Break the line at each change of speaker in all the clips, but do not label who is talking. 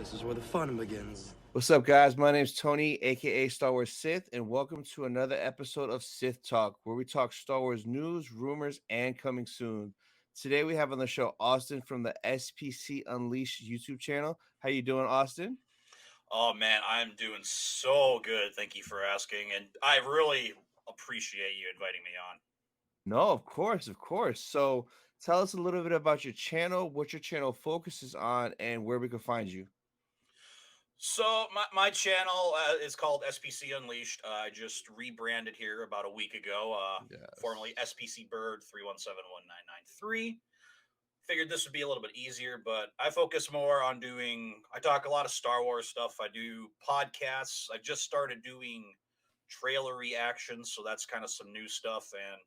This is where the fun begins.
What's up, guys? My name's Tony, aka Star Wars Sith, and welcome to another episode of Sith Talk, where we talk Star Wars news, rumors, and coming soon. Today, we have on the show Austin from the SPC Unleashed YouTube channel. How you doing, Austin?
Oh man, I'm doing so good. Thank you for asking, and I really appreciate you inviting me on.
No, of course, of course. So, tell us a little bit about your channel, what your channel focuses on, and where we can find you.
So my channel is called SPC Unleashed. I just rebranded here about a week ago.
Yes.
Formerly SPC Bird 3171993. Figured this would be a little bit easier, but I focus more on doing. I talk a lot of Star Wars stuff. I do podcasts. I just started doing trailer reactions, so that's kind of some new stuff. And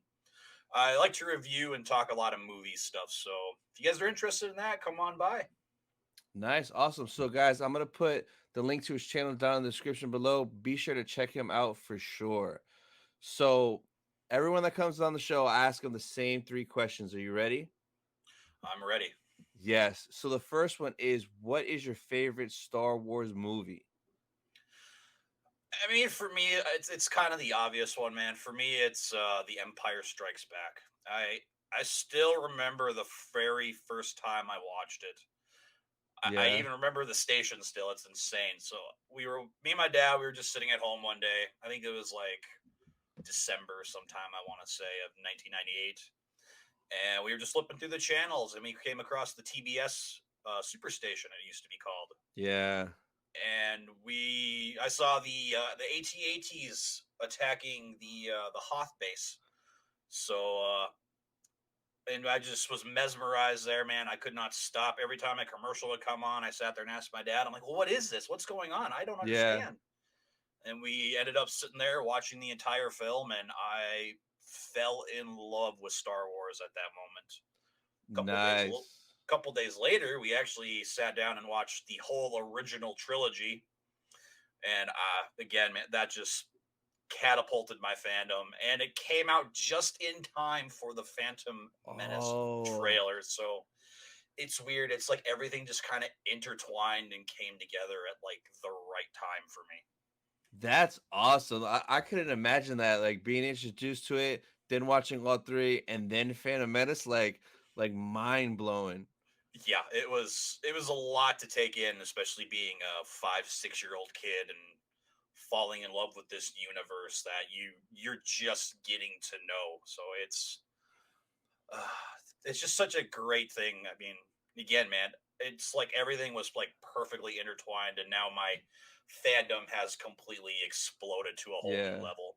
I like to review and talk a lot of movie stuff. So if you guys are interested in that, come on by.
Nice, awesome. So, guys, I'm gonna put the link to his channel down in the description below. Be sure to check him out for sure. So, everyone that comes on the show, I ask them the same three questions. Are you ready?
I'm ready.
Yes. So the first one is, what is your favorite Star Wars movie?
I mean, for me, it's kind of the obvious one, man. For me, it's The Empire Strikes Back. I still remember the very first time I watched it. I
Yeah.
even remember the station still. It's insane. So me and my dad, we were just sitting at home one day. I think it was like December sometime, I want to say, of 1998. And we were just flipping through the channels, and we came across the TBS Superstation, it used to be called.
Yeah.
And I saw the AT-ATs attacking the Hoth base. So and I just was mesmerized there, man. I could not stop. Every time a commercial would come on, I sat there and asked my dad, I'm like, well, what is this? What's going on? I don't
Yeah.
understand. And we ended up sitting there watching the entire film, and I fell in love with Star Wars at that moment.
Nice.
Couple days later, we actually sat down and watched the whole original trilogy. And again, man, that just catapulted my fandom. And it came out just in time for the Phantom Menace trailer. So it's weird. It's like everything just kind of intertwined and came together at like the right time for me.
That's awesome. I couldn't imagine that, like being introduced to it, then watching all three, and then Phantom Menace, like mind blowing.
Yeah, it was a lot to take in, especially being a 5-6-year-old kid and falling in love with this universe that you're just getting to know. So it's just such a great thing. I mean, again, man, it's like everything was like perfectly intertwined, and now my fandom has completely exploded to a whole new level.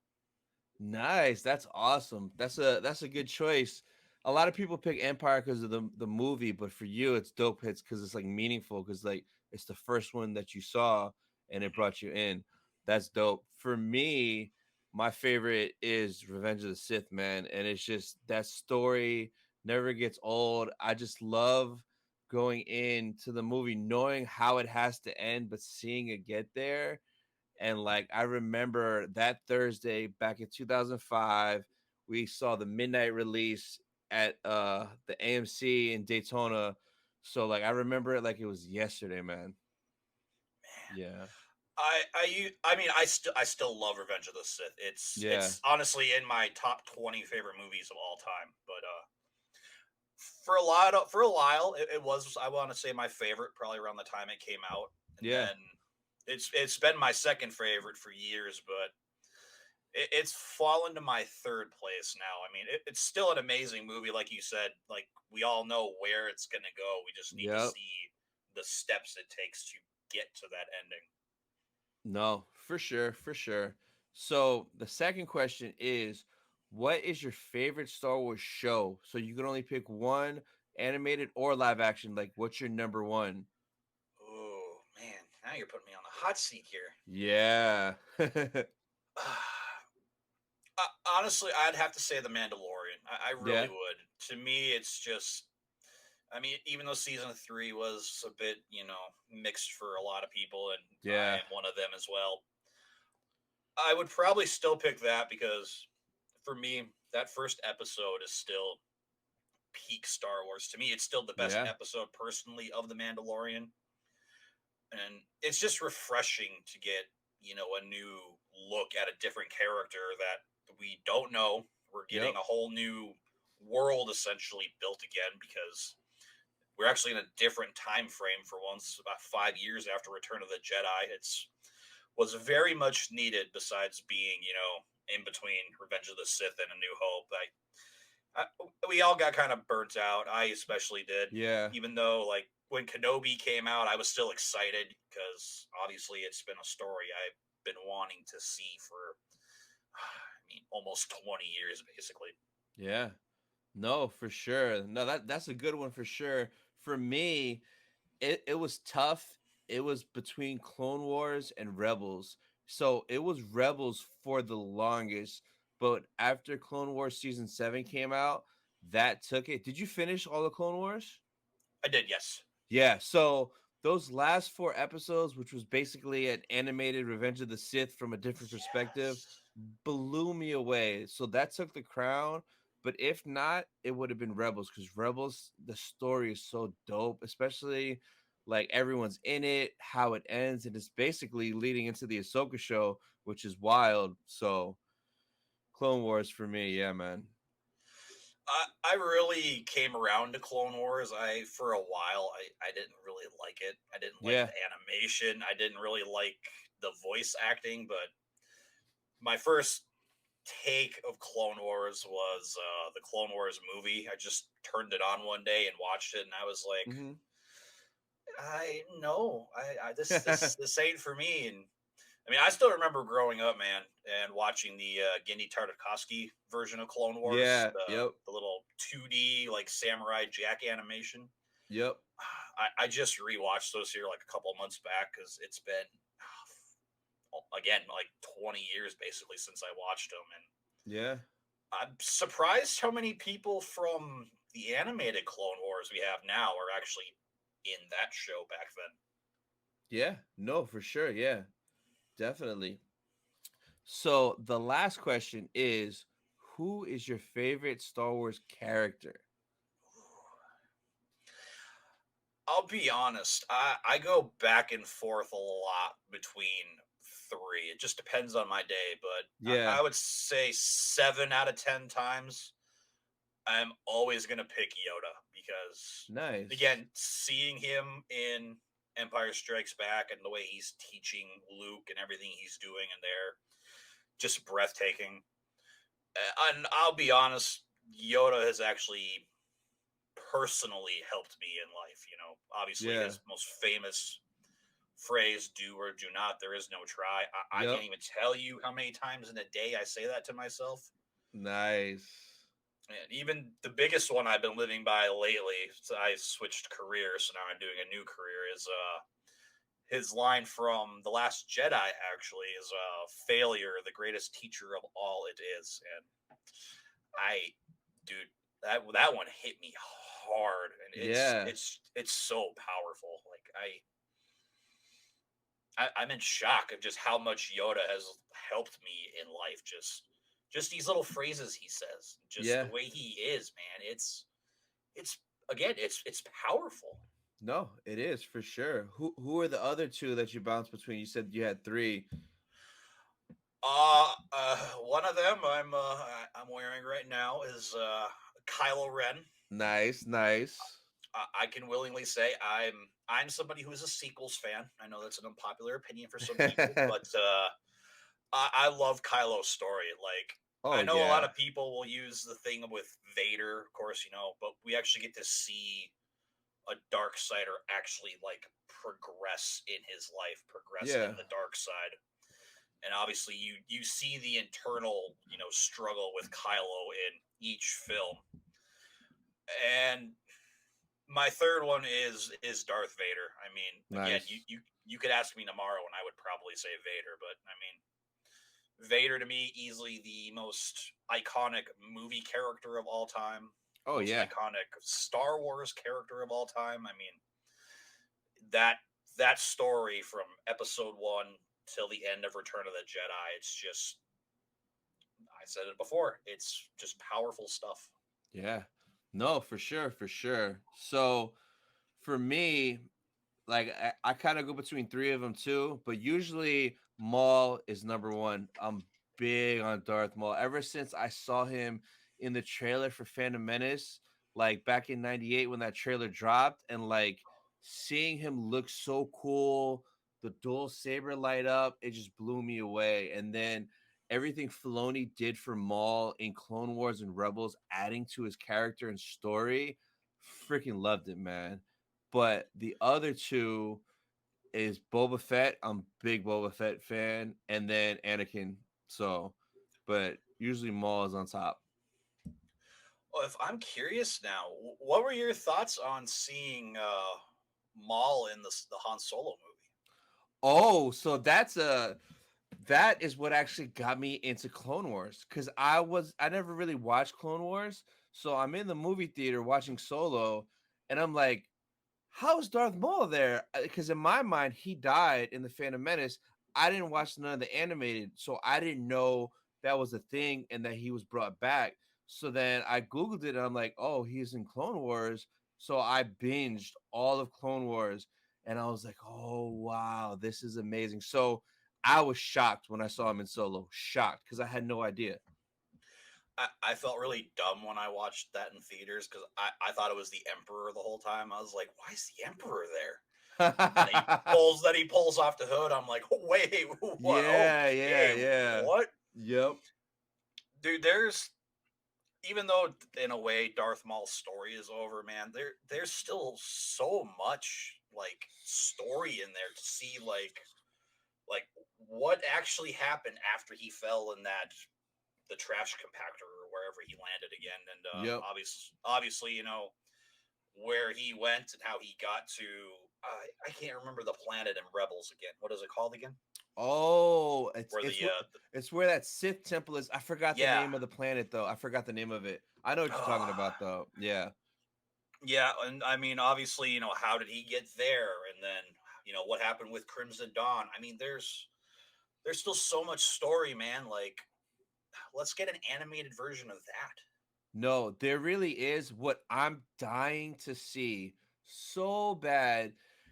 Nice. That's awesome. That's a good choice. A lot of people pick Empire because of the movie, but for you, it's dope hits because it's like meaningful because like it's the first one that you saw and it brought you in. That's dope. For me, my favorite is Revenge of the Sith, man, and it's just that story never gets old. I just love going into the movie knowing how it has to end, but seeing it get there. And like I remember that Thursday back in 2005, we saw the midnight release at the AMC in Daytona. So like I remember it like it was yesterday, man. Yeah.
I mean, I still love Revenge of the Sith. It's honestly in my top 20 favorite movies of all time. But for a while, it was, I want to say, my favorite probably around the time it came out, and then it's been my second favorite for years, but it's fallen to my third place now. I mean, it's still an amazing movie, like you said. Like we all know where it's gonna go. We just need to see the steps it takes to get to that ending.
No, for sure, for sure. So the second question is, what is your favorite Star Wars show? So you can only pick one, animated or live action. Like, what's your number one?
Oh man, now you're putting me on the hot seat here.
Yeah.
Honestly, I'd have to say The Mandalorian. I really would. To me, it's just, I mean, even though season 3 was a bit, mixed for a lot of people, and I am one of them as well, I would probably still pick that because for me, that first episode is still peak Star Wars. To me, it's still the best episode personally of The Mandalorian. and it's just refreshing to get, you know, a new look at a different character that we don't know. We're getting
Yep.
a whole new world essentially built again, because we're actually in a different time frame for once, about 5 years after Return of the Jedi. It's was very much needed, besides being, you know, in between Revenge of the Sith and A New Hope. We all got kind of burnt out. I especially did.
Yeah.
Even though, like, when Kenobi came out, I was still excited, because obviously it's been a story I've been wanting to see for, I mean, almost 20 years, basically.
Yeah. No, for sure. No, that's a good one for sure. For me, it was tough. It was between Clone Wars and Rebels. So it was Rebels for the longest, but after Clone Wars season 7 came out, that took it. Did you finish all the Clone Wars?
I did, yes.
Yeah, so those last 4 episodes, which was basically an animated Revenge of the Sith from a different perspective,
Yes.
blew me away. So that took the crown. But if not, it would have been Rebels, because Rebels, the story is so dope, especially like everyone's in it, how it ends, and it's basically leading into the Ahsoka show, which is wild. So Clone Wars for me, yeah, man.
I really came around to Clone Wars. For a while, I didn't really like it. I didn't like
Yeah.
the animation. I didn't really like the voice acting. But my first take of Clone Wars was the Clone Wars movie. I just turned it on one day and watched it, and I was like,
Hmm.
I no, I this ain't for me. And I mean, I still remember growing up, man, and watching the Gendy Tartakovsky version of Clone Wars,
Yeah. Yep.
the little 2D like Samurai Jack animation.
Yep.
I just rewatched those here like a couple months back, because it's been again like 20 years basically since I watched them, and
Yeah.
I'm surprised how many people from the animated Clone Wars we have now are actually in that show back then.
Yeah. No, for sure. Yeah. Definitely. So the last question is, who is your favorite Star Wars character?
I'll be honest. I go back and forth a lot between three. It just depends on my day, but
Yeah.
I would say 7 out of 10 times I'm always gonna pick Yoda, because
Nice.
again, seeing him in Empire Strikes Back and the way he's teaching Luke and everything he's doing in there, just breathtaking. And I'll be honest, Yoda has actually personally helped me in life. You know, obviously
Yeah.
his most famous phrase, "Do or do not, there is no try." I
Yep.
can't even tell you how many times in a day I say that to myself.
Nice.
And even the biggest one I've been living by lately, so I switched careers, so now I'm doing a new career, is his line from The Last Jedi actually is failure, the greatest teacher of all it is. And I dude, that one hit me hard, and
Yeah.
it's so powerful. Like I'm in shock of just how much Yoda has helped me in life. Just these little phrases he says, just the
Yeah.
way he is, man. It's again, it's powerful.
No, it is for sure. Who are the other two that you bounced between? You said you had three.
One of them I'm wearing right now is Kylo Ren.
Nice, nice.
I can willingly say I'm somebody who is a sequels fan. I know that's an unpopular opinion for some people, but I love Kylo's story. Like,
Oh
I know a lot
yeah.
of people will use the thing with Vader, of course, you know, but we actually get to see a dark sider actually like progress in his life, progress in
Yeah.
the dark side. And obviously you see the internal, you know, struggle with Kylo in each film. And my third one is Darth Vader. I mean, again,
Nice.
you could ask me tomorrow and I would probably say Vader, but I mean, Vader to me easily the most iconic movie character of all time,
Oh
most
yeah.
iconic Star Wars character of all time. I mean, that that story from episode 1 till the end of Return of the Jedi, it's just, I said it before, it's just powerful stuff.
Yeah. No, for sure, for sure. So for me, Like I kind of go between three of them too, but usually Maul is number one. I'm big on Darth Maul. Ever since I saw him in the trailer for Phantom Menace, like back in '98 when that trailer dropped, and like seeing him look so cool, the dual saber light up, it just blew me away. And then everything Filoni did for Maul in Clone Wars and Rebels, adding to his character and story, freaking loved it, man. But the other two is Boba Fett. I'm big Boba Fett fan, and then Anakin. So, but usually Maul is on top.
Well, if I'm curious now, what were your thoughts on seeing Maul in the Han Solo movie?
Oh, so that is what actually got me into Clone Wars, because I never really watched Clone Wars, so I'm in the movie theater watching Solo, and I'm like, how's Darth Maul there? Because in my mind, he died in the Phantom Menace. I didn't watch none of the animated, so I didn't know that was a thing and that he was brought back. So then I Googled it and I'm like, oh, he's in Clone Wars. So I binged all of Clone Wars and I was like, oh, wow, this is amazing. So I was shocked when I saw him in Solo, shocked because I had no idea.
I felt really dumb when I watched that in theaters because I thought it was the Emperor the whole time. I was like, why is the Emperor there? And he pulls off the hood. I'm like, oh, wait, what?
Yeah, yeah,
Okay,
yeah.
what?
Yep.
Dude, there's even though in a way Darth Maul's story is over, man, there's still so much like story in there to see like what actually happened after he fell in the trash compactor or wherever he landed again, and
Yep.
obviously, where he went and how he got to. I can't remember the planet in Rebels again. What is it called again?
Oh,
Where
it's where that Sith temple is. I forgot the
yeah,
name of the planet though. I forgot the name of it. I know what you're talking about though. Yeah.
yeah, and I mean, obviously, how did he get there, and then what happened with Crimson Dawn. I mean, there's still so much story, man. Like, let's get an animated version of that.
No, there really is. What I'm dying to see so bad,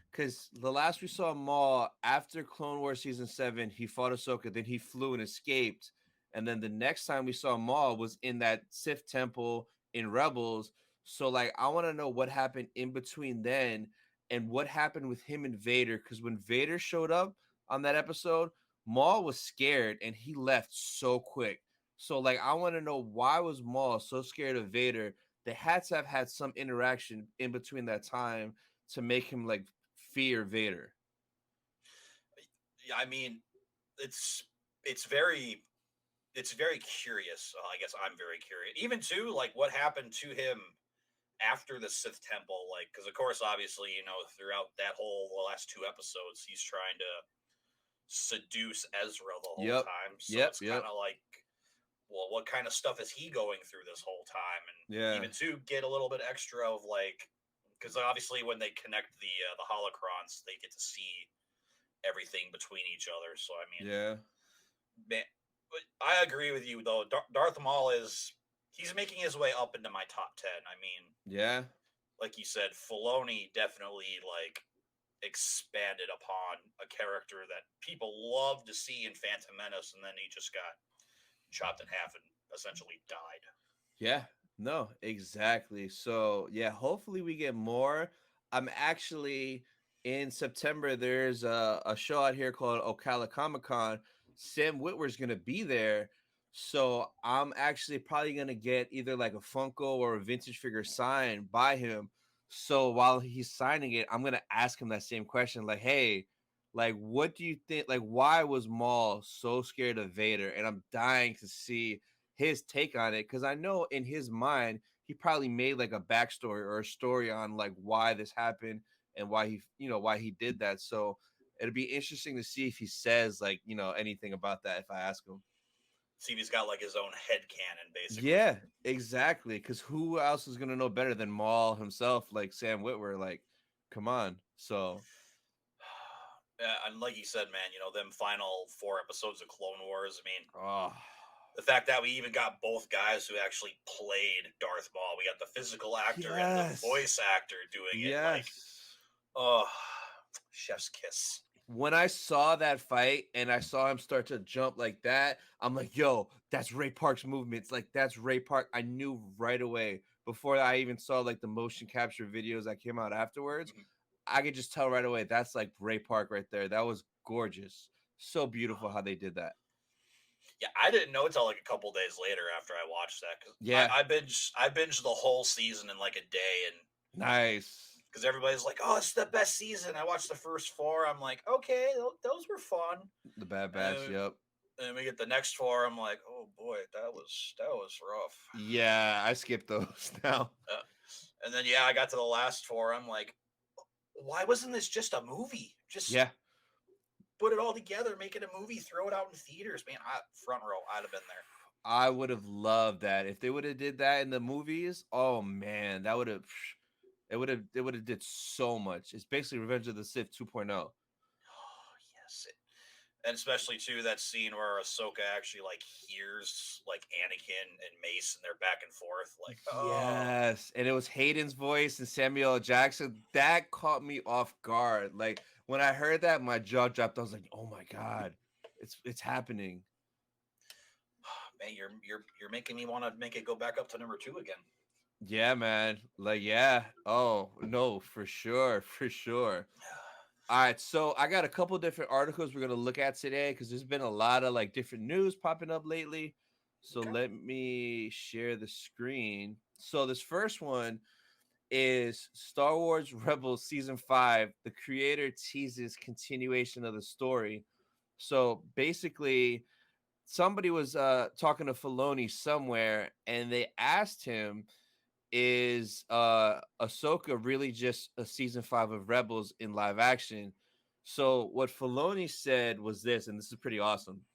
because the last we saw Maul after Clone Wars season 7, he fought Ahsoka, then he flew and escaped, and then the next time we saw Maul was in that Sith temple in Rebels. So like, I want to know what happened in between then, and what happened with him and Vader. Because when Vader showed up on that episode, Maul was scared and he left so quick. So like, I want to know, why was Maul so scared of Vader? They had to have had some interaction in between that time to make him like fear Vader.
Yeah, I mean, it's it's very it's very curious. I guess I'm very curious. Even too, like what happened to him after the Sith Temple, like because of course, obviously, throughout that whole the last two episodes, he's trying to seduce Ezra the whole
Yep.
time. So
Yep.
it's kind
Yep.
of like, well, what kind of stuff is he going through this whole time? And
Yeah.
even to get a little bit extra of like, because obviously when they connect the holocrons, they get to see everything between each other. So I mean,
Yeah.
man, but I agree with you though. Darth Maul he's making his way up into my top 10. I mean,
Yeah.
like you said, Filoni definitely like expanded upon a character that people love to see in Phantom Menace, and then he just got chopped in half and essentially died.
Yeah. No, exactly. So yeah, hopefully we get more. I'm actually in September. There's a show out here called Ocala Comic Con. Sam Witwer's gonna be there, so I'm actually probably gonna get either like a Funko or a vintage figure signed by him. So while he's signing it, I'm gonna ask him that same question, like, "Hey, like, what do you think? Like, why was Maul so scared of Vader?" And I'm dying to see his take on it, because I know in his mind he probably made like a backstory or a story on like why this happened and why why he did that. So it'll be interesting to see if he says like anything about that if I ask him.
See if he's got like his own head canon, basically.
Yeah, exactly. Because who else is gonna know better than Maul himself? Like Sam Witwer. Like, come on. So
And like you said, man, them final 4 episodes of Clone Wars. I mean,
oh
the fact that we even got both guys who actually played Darth Maul. We got the physical actor and the
yes,
voice actor doing it. Like,
yes.
oh, Chef's kiss.
When I saw that fight and I saw him start to jump like that, I'm like, yo, that's Ray Park's movements. Like, that's Ray Park. I knew right away before I even saw like the motion capture videos that came out afterwards.
Mhm.
I could just tell right away that's like Ray Park right there. That was gorgeous. So beautiful how they did that.
Yeah, I didn't know until like a couple days later after I watched that, because
Yeah.
I binged the whole season in like a day, and
Nice.
because everybody's like, "Oh, it's the best season." I watched the first four. I'm like, "Okay, those were fun."
The Bad
And
Batch.
then,
Yep.
and then we get the next four. I'm like, "Oh boy, that was rough."
Yeah, I skipped those now.
Uh, and then yeah, I got to the last four. I'm like, "Why wasn't this just a movie? Just
Yeah.
put it all together, make it a movie, throw it out in theaters, man." Front row, I'd have been there.
I would have loved that if they would have did that in the movies. Oh man, that would have it would have did so much. It's basically Revenge of the Sith 2.0.
Oh yes, and especially too that scene where Ahsoka actually like hears like Anakin and Mace and they're back and forth. Like, oh
Yes, and it was Hayden's voice and Samuel L. Jackson. That caught me off guard. Like when I heard that, my jaw dropped. I was like, "Oh my god, it's happening."
man, you're making me want to make it go back up to number 2 again.
Yeah, man. Like, yeah. Oh no, for sure, for sure. All right, so I got a couple different articles we're gonna look at today because there's been a lot of like different news popping up lately. So
Okay.
let me share the screen. So this first one is Star Wars Rebels Season 5. The creator teases continuation of the story. So basically, somebody was talking to Filoni somewhere, and they asked him, "Is Ahsoka really just a season 5 of Rebels in live action?" So what Filoni said was this, and this is pretty awesome.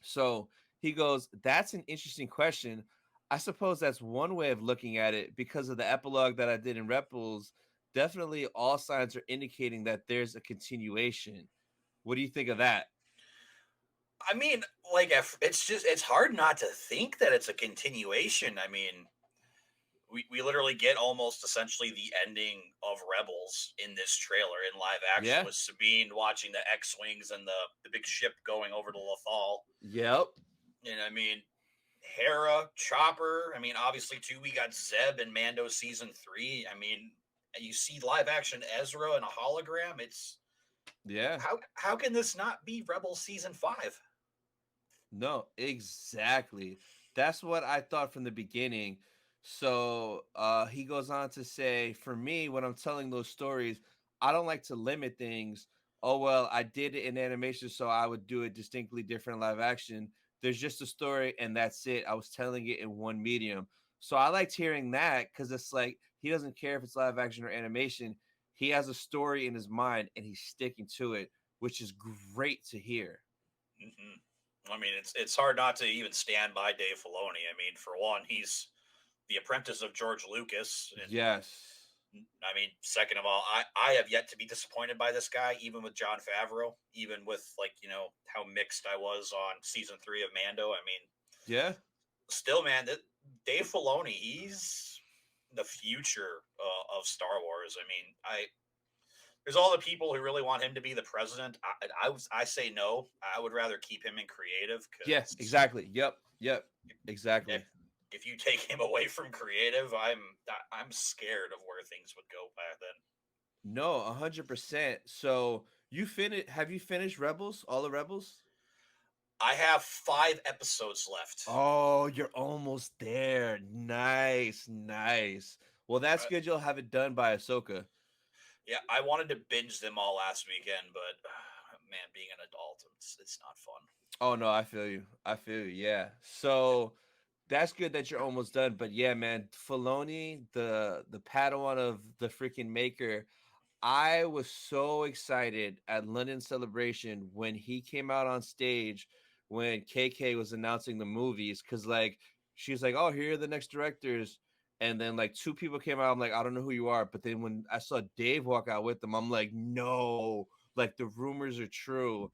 So he goes, "That's an interesting question. I suppose that's one way of looking at it because of the epilogue that I did in Rebels. Definitely all signs are indicating that there's a continuation." What do you think of that?
I mean, like, if it's hard not to think that it's a continuation. I mean, we literally get almost essentially the ending of Rebels in this trailer in live action,
Yeah.
with Sabine watching the X-wings and the big ship going over to Lothal.
Yep.
And I mean, Hera, Chopper. I mean, obviously too, we got Zeb in Mando season 3. I mean, and you see live action Ezra in a hologram. It's
Yeah.
how can this not be Rebels season 5?
No, exactly. That's what I thought from the beginning. So he goes on to say, for me, when I'm telling those stories, I don't like to limit things. Oh, well, I did it in animation, so I would do it distinctly different in live action. There's just a story, and that's it. I was telling it in one medium. So I liked hearing that because it's like he doesn't care if it's live action or animation. He has a story in his mind, and he's sticking to it, which is great to hear.
Mm-hmm. I mean, it's hard not to even stand by Dave Filoni. I mean, for one, he's the apprentice of George Lucas, and
Yes.
I mean, second of all, I have yet to be disappointed by this guy, even with Jon Favreau, even with like how mixed I was on season 3 of Mando. I mean,
Yeah.
still, man, that Dave Filoni, he's the future of Star Wars. I mean, there's all the people who really want him to be the president. I say no. I would rather keep him in creative,
Yeah,
because
exactly. Yep. Yep.
if
Exactly.
if you take him away from creative, I'm scared of where things would go back then.
No, 100%. So have you finished Rebels? All the Rebels?
I have 5 episodes left.
Oh, you're almost there. Nice, nice. Well, that's
Uh,
good. You'll have it done by Ahsoka.
yeah, I wanted to binge them all last weekend, but man, being an adult, it's not fun.
Oh no, I feel you. I feel you. Yeah. So that's good that you're almost done. But yeah, man, Filoni, the Padawan of the freaking maker. I was so excited at London Celebration when he came out on stage when KK was announcing the movies, because like she's like, "Oh, here are the next directors," and then like two people came out. I'm like, "I don't know who you are," but then when I saw Dave walk out with them, I'm like, "No, like the rumors are true."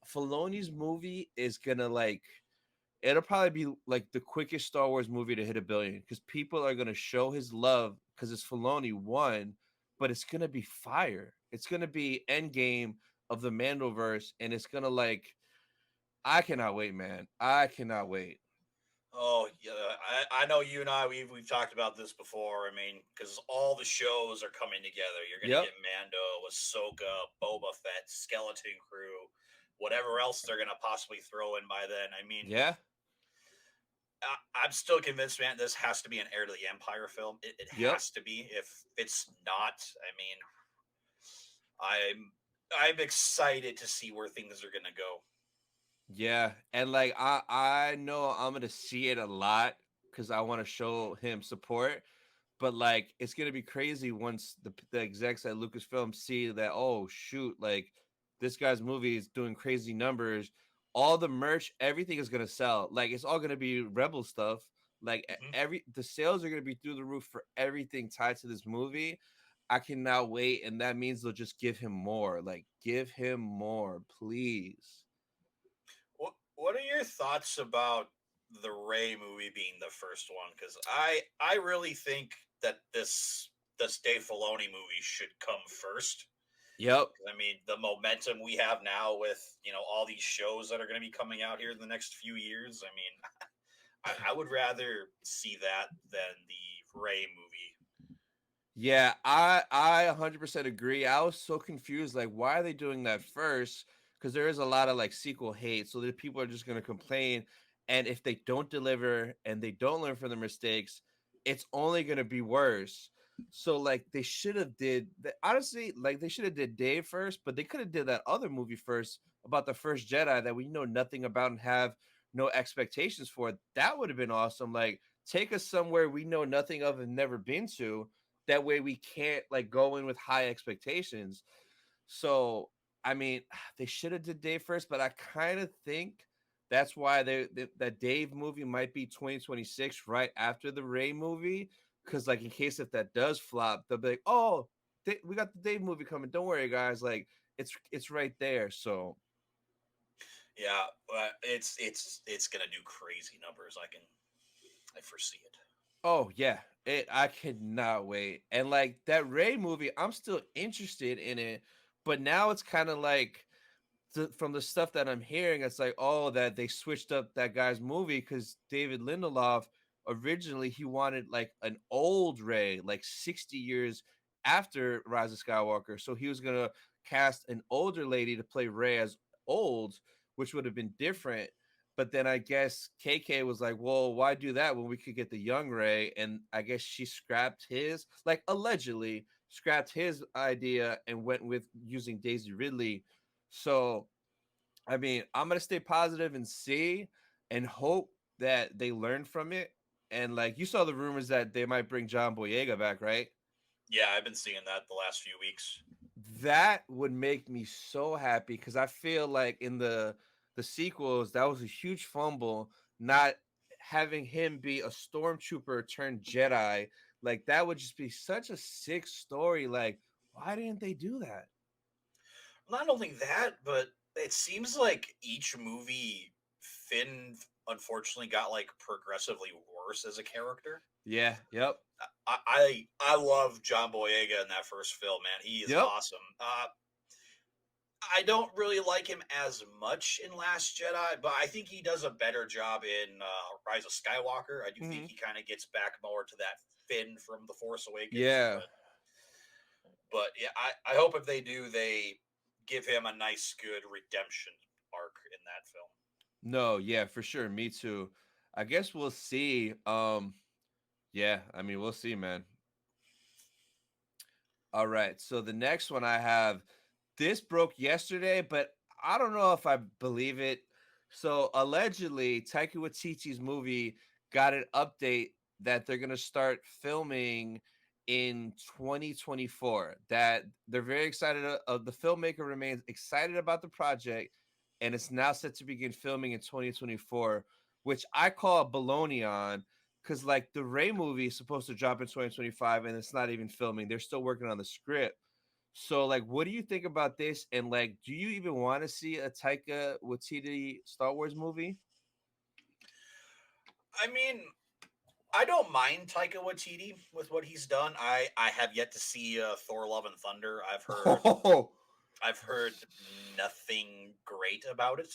Filoni's movie is gonna like it'll probably be like the quickest Star Wars movie to hit 1 billion because people are gonna show his love because it's Filoni one, but it's gonna be fire. It's gonna be Endgame of the Mandoverse, and it's gonna like I cannot wait, man. I cannot wait.
Oh yeah, I know you and I we've talked about this before. I mean, because all the shows are coming together. You're gonna
Yep.
get Mando, Ahsoka, Boba Fett, Skeleton Crew, whatever else they're gonna possibly throw in by then. I mean,
Yeah.
I'm still convinced, man. This has to be an Heir to the Empire film. It
Yep.
has to be. If it's not, I mean, I'm excited to see where things are gonna go.
Yeah. And like I know I'm gonna see it a lot because I want to show him support. But like it's gonna be crazy once the execs at Lucasfilm see that, oh shoot, like this guy's movie is doing crazy numbers. All the merch, everything is gonna sell. Like it's all gonna be Rebel stuff. Like
Mhm.
every the sales are gonna be through the roof for everything tied to this movie. I cannot wait, and that means they'll just give him more. Like give him more, please.
What are your thoughts about the Ray movie being the first one? Because I really think that this Dave Filoni movie should come first.
Yep.
I mean, the momentum we have now with all these shows that are going to be coming out here in the next few years. I mean, I would rather see that than the Ray movie.
Yeah, I 100% agree. I was so confused. Like, why are they doing that first? Because there is a lot of like sequel hate, so that people are just going to complain. And if they don't deliver and they don't learn from their mistakes, it's only going to be worse. So like they should have did that. Honestly, like they should have did Dave first, but they could have did that other movie first about the first Jedi that we know nothing about and have no expectations for. That would have been awesome. Like take us somewhere we know nothing of and never been to, that way we can't like go in with high expectations. So I mean, they should have did Dave first, but I kind of think that's why that Dave movie might be 2026 right after the Ray movie, because like in case if that does flop, they'll be like, oh, we got the Dave movie coming. Don't worry, guys. Like it's right there. So
Yeah, but it's gonna do crazy numbers. I foresee it.
oh yeah, I cannot wait. And like that Ray movie, I'm still interested in it, but now it's kind of like from the stuff that I'm hearing, it's like, oh, that they switched up that guy's movie because David Lindelof originally he wanted like an old Ray, like 60 years after Rise of Skywalker. So he was gonna cast an older lady to play Ray as old, which would have been different. But then I guess KK was like, well, why do that when we could get the young Ray? And I guess she scrapped his, like allegedly scrapped his idea and went with using Daisy Ridley. So I mean, I'm gonna stay positive and see and hope that they learn from it. And like you saw the rumors that they might bring John Boyega back, right?
Yeah, I've been seeing that the last few weeks.
That would make me so happy because I feel like in the sequels that was a huge fumble not having him be a stormtrooper turned Jedi. Like that would just be such a sick story. Like, why didn't they do that?
Not only that, but it seems like each movie Finn unfortunately got like progressively worse as a character.
Yeah, yep,
I love John Boyega in that first film, man. He is
yep.
awesome. I don't really like him as much in Last Jedi, but I think he does a better job in Rise of Skywalker. I do think
Hmm.
he kind of gets back more to that Finn from The Force Awakens,
Yeah.
but yeah, I hope if they do, they give him a nice, good redemption arc in that film.
No, yeah, for sure. Me too. I guess we'll see. Yeah, I mean, we'll see, man. All right. So the next one I have, this broke yesterday, but I don't know if I believe it. So allegedly, Taika Waititi's movie got an update that they're gonna start filming in 2024. That they're very excited. The filmmaker remains excited about the project, and it's now set to begin filming in 2024, which I call baloney on because like the Ray movie is supposed to drop in 2025 and it's not even filming. They're still working on the script. So like what do you think about this? And like do you even want to see a Taika Waititi Star Wars movie?
I mean, I don't mind Taika Waititi with what he's done. I have yet to see Thor: Love and Thunder.
Oh,
I've heard nothing great about it.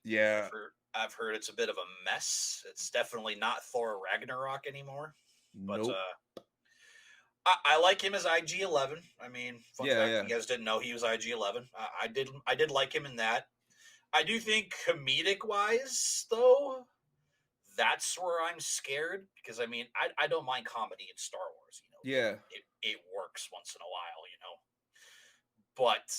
yeah.
I've heard it's a bit of a mess. It's definitely not Thor Ragnarok anymore. But
Nope.
I like him as IG-11. I mean, fun
Yeah,
fact:
yeah.
you guys didn't know he was IG-11. I did like him in that. I do think comedic wise, though, that's where I'm scared because I mean I don't mind comedy in Star Wars. You know,
Yeah.
it works once in a while. You know, but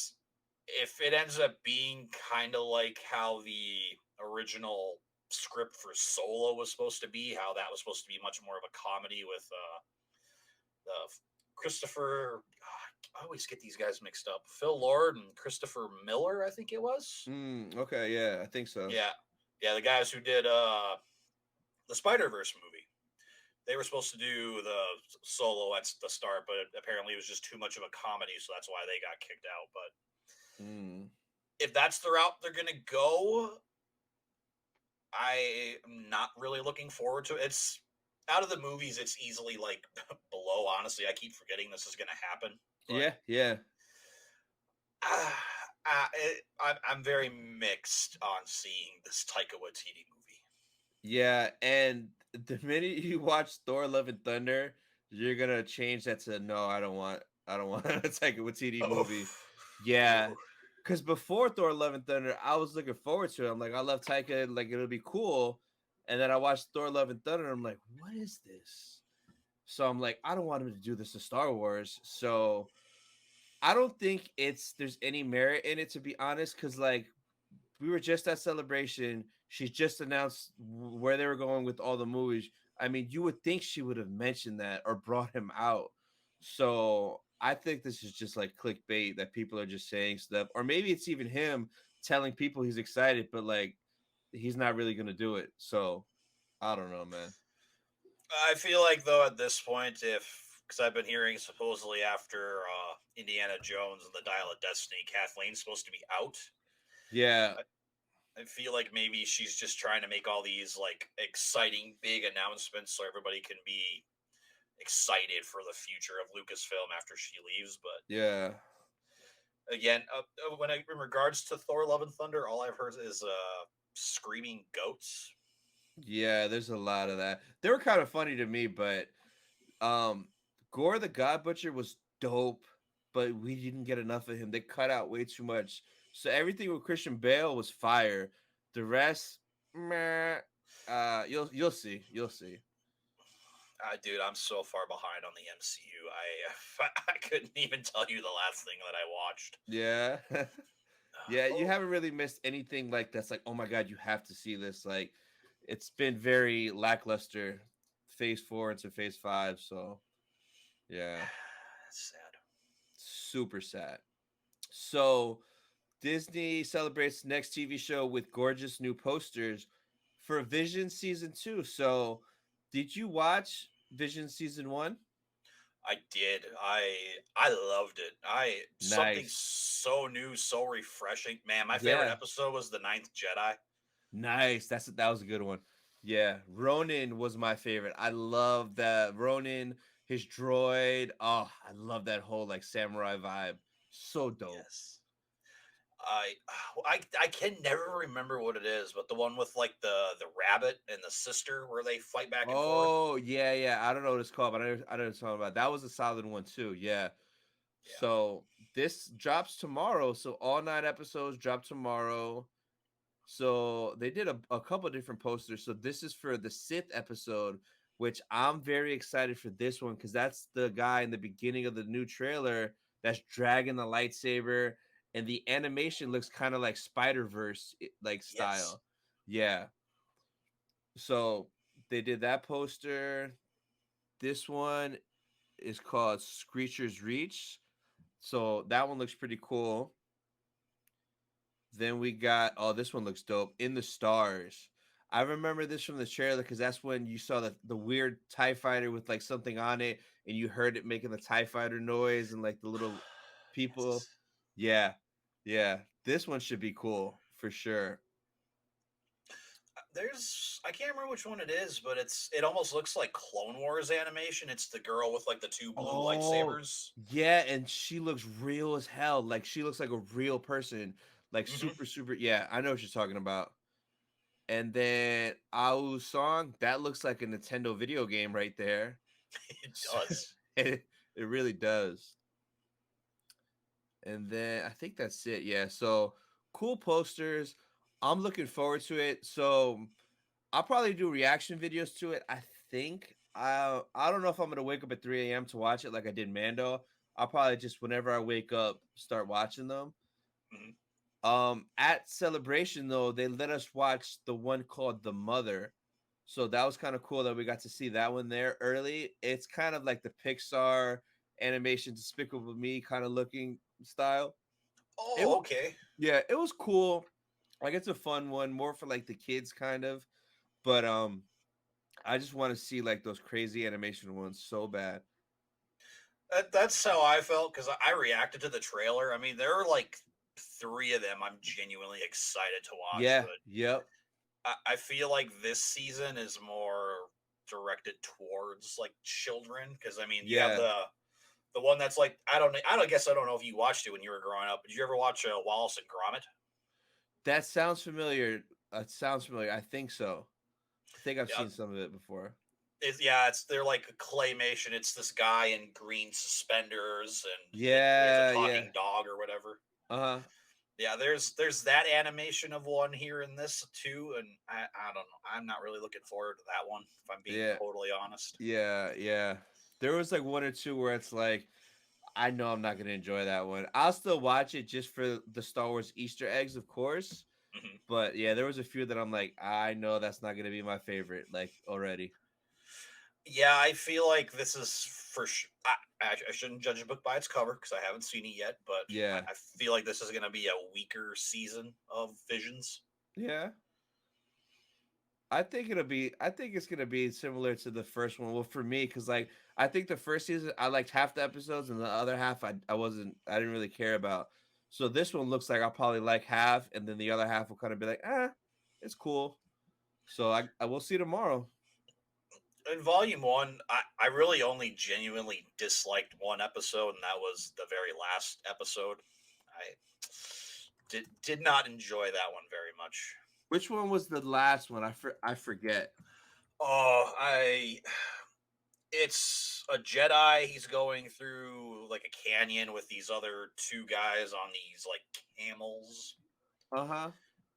if it ends up being kind of like how the original script for Solo was supposed to be, how that was supposed to be much more of a comedy with the Christopher. I always get these guys mixed up. Phil Lord and Christopher Miller, I think it was.
Okay, yeah, I think so.
Yeah, yeah, the guys who did the Spider-Verse movie. They were supposed to do the Solo at the start, but apparently it was just too much of a comedy, so that's why they got kicked out. But if that's the route they're gonna go, I am not really looking forward to it. It's out of the movies, it's easily like below. Honestly, I keep forgetting this is gonna happen. But
Yeah, yeah.
I'm very mixed on seeing this Taika Waititi movie.
Yeah, and the minute you watch Thor: Love and Thunder, you're gonna change that to no. I don't want a Taika Waititi movie.
Oof.
Yeah,
Ooh.
because before Thor: Love and Thunder, I was looking forward to it. I'm like, I love Taika, like it'll be cool. And then I watched Thor: Love and Thunder, and I'm like, what is this? So I'm like, I don't want him to do this to Star Wars. So I don't think there's any merit in it, to be honest, because like we were just at Celebration. She just announced where they were going with all the movies. I mean, you would think she would have mentioned that or brought him out. So I think this is just like clickbait that people are just saying stuff, or maybe it's even him telling people he's excited, but like he's not really gonna do it. So I don't know, man.
I feel like though at this point, if because I've been hearing supposedly after Indiana Jones and the Dial of Destiny, Kathleen's supposed to be out.
Yeah,
I feel like maybe she's just trying to make all these like exciting big announcements so everybody can be excited for the future of Lucasfilm after she leaves. But
yeah.
again, in regards to Thor: Love and Thunder, all I've heard is screaming goats.
Yeah, there's a lot of that. They were kind of funny to me, but um Gore the God Butcher was dope, but we didn't get enough of him. They cut out way too much. So everything with Christian Bale was fire. The rest, meh, you'll see. You'll see.
Dude, I'm so far behind on the MCU. I couldn't even tell you the last thing that I watched.
Yeah. Yeah, you
Oh,
haven't really missed anything like that's like, oh my god, you have to see this. Like it's been very lackluster phase 4 into phase 5, so yeah.
that's sad.
Super sad. So Disney celebrates next TV show with gorgeous new posters for Vision season 2. So, did you watch Vision season 1?
I did. I loved it. I something
Nice.
so new, so refreshing. Man, my favorite
Yeah.
episode was the Ninth Jedi.
Nice. That was a good one. Yeah, Ronin was my favorite. I love that Ronin, his droid. Oh, I love that whole like samurai vibe. So dope.
Yes. I I can never remember what it is, but the one with like the rabbit and the sister where they fight back and forth.
Oh, yeah, yeah. I don't know what it's called, but I know what it's talking about. That was a solid one too. Yeah.
Yeah.
So this drops tomorrow. So all 9 episodes drop tomorrow. So they did a couple of different posters. So this is for the Sith episode, which I'm very excited for this one because that's the guy in the beginning of the new trailer that's dragging the lightsaber, and the animation looks kind of like Spider-Verse like
Yes.
style. Yeah. So they did that poster. This one is called Screecher's Reach. So that one looks pretty cool. Then we got, oh, this one looks dope. In the Stars. I remember this from the trailer because that's when you saw the weird TIE fighter with like something on it and you heard it making the TIE fighter noise and like the little people.
Yes.
Yeah. Yeah. This one should be cool for sure.
I can't remember which one it is, but it almost looks like Clone Wars animation. It's the girl with like the two blue
Oh,
lightsabers.
yeah, and she looks real as hell. Like she looks like a real person. Like
Hmm.
super, super. Yeah, I know what you're talking about. And then Ao Song, that looks like a Nintendo video game right there.
It does.
It really does. And then I think that's it. Yeah. So cool posters. I'm looking forward to it. So I'll probably do reaction videos to it. I think. I don't know if I'm gonna wake up at 3 a.m. to watch it like I did Mando. I'll probably just whenever I wake up start watching them.
Mhm.
At Celebration though, they let us watch the one called The Mother. So that was kind of cool that we got to see that one there early. It's kind of like the Pixar animation Despicable Me kind of looking style. It
Oh,
was,
okay.
yeah, it was cool. Like it's a fun one, more for like the kids kind of. But I just want to see like those crazy animation ones so bad.
That's how I felt because I reacted to the trailer. I mean, there are like three of them I'm genuinely excited to watch,
Yeah,
but
yep.
I feel like this season is more directed towards like children because I mean you have
Yeah.
the one that's like I don't know if you watched it when you were growing up. Did you ever watch Wallace and Gromit?
That sounds familiar. Sounds familiar. I think so. I think I've
Yeah,
seen some of it before.
it's they're like a claymation. It's this guy in green suspenders and there's a
Yeah, yeah.
talking dog or whatever.
Uh-huh.
Yeah, there's that animation of one here in this too, and I don't know. I'm not really looking forward to that one if I'm being
Yeah.
totally honest.
Yeah, yeah. There was like one or two where it's like, I know I'm not gonna enjoy that one. I'll still watch it just for the Star Wars Easter eggs, of course.
Mhm.
But yeah, there was a few that I'm like, I know that's not gonna be my favorite, like already.
Yeah, I feel like this is for sure. I shouldn't judge a book by its cover because I haven't seen it yet, but
Yeah.
I feel like this is going to be a weaker season of Visions.
Yeah. I think it's gonna be similar to the first one. Well, for me, because like I think the first season I liked half the episodes and the other half I didn't really care about. So this one looks like I'll probably like half, and then the other half will kind of be like, it's cool. So I will see tomorrow.
In Volume 1, I really only genuinely disliked one episode, and that was the very last episode. I did not enjoy that one very much.
Which one was the last one? I forget.
Oh, it's a Jedi. He's going through like a canyon with these other two guys on these like camels.
Uh-huh.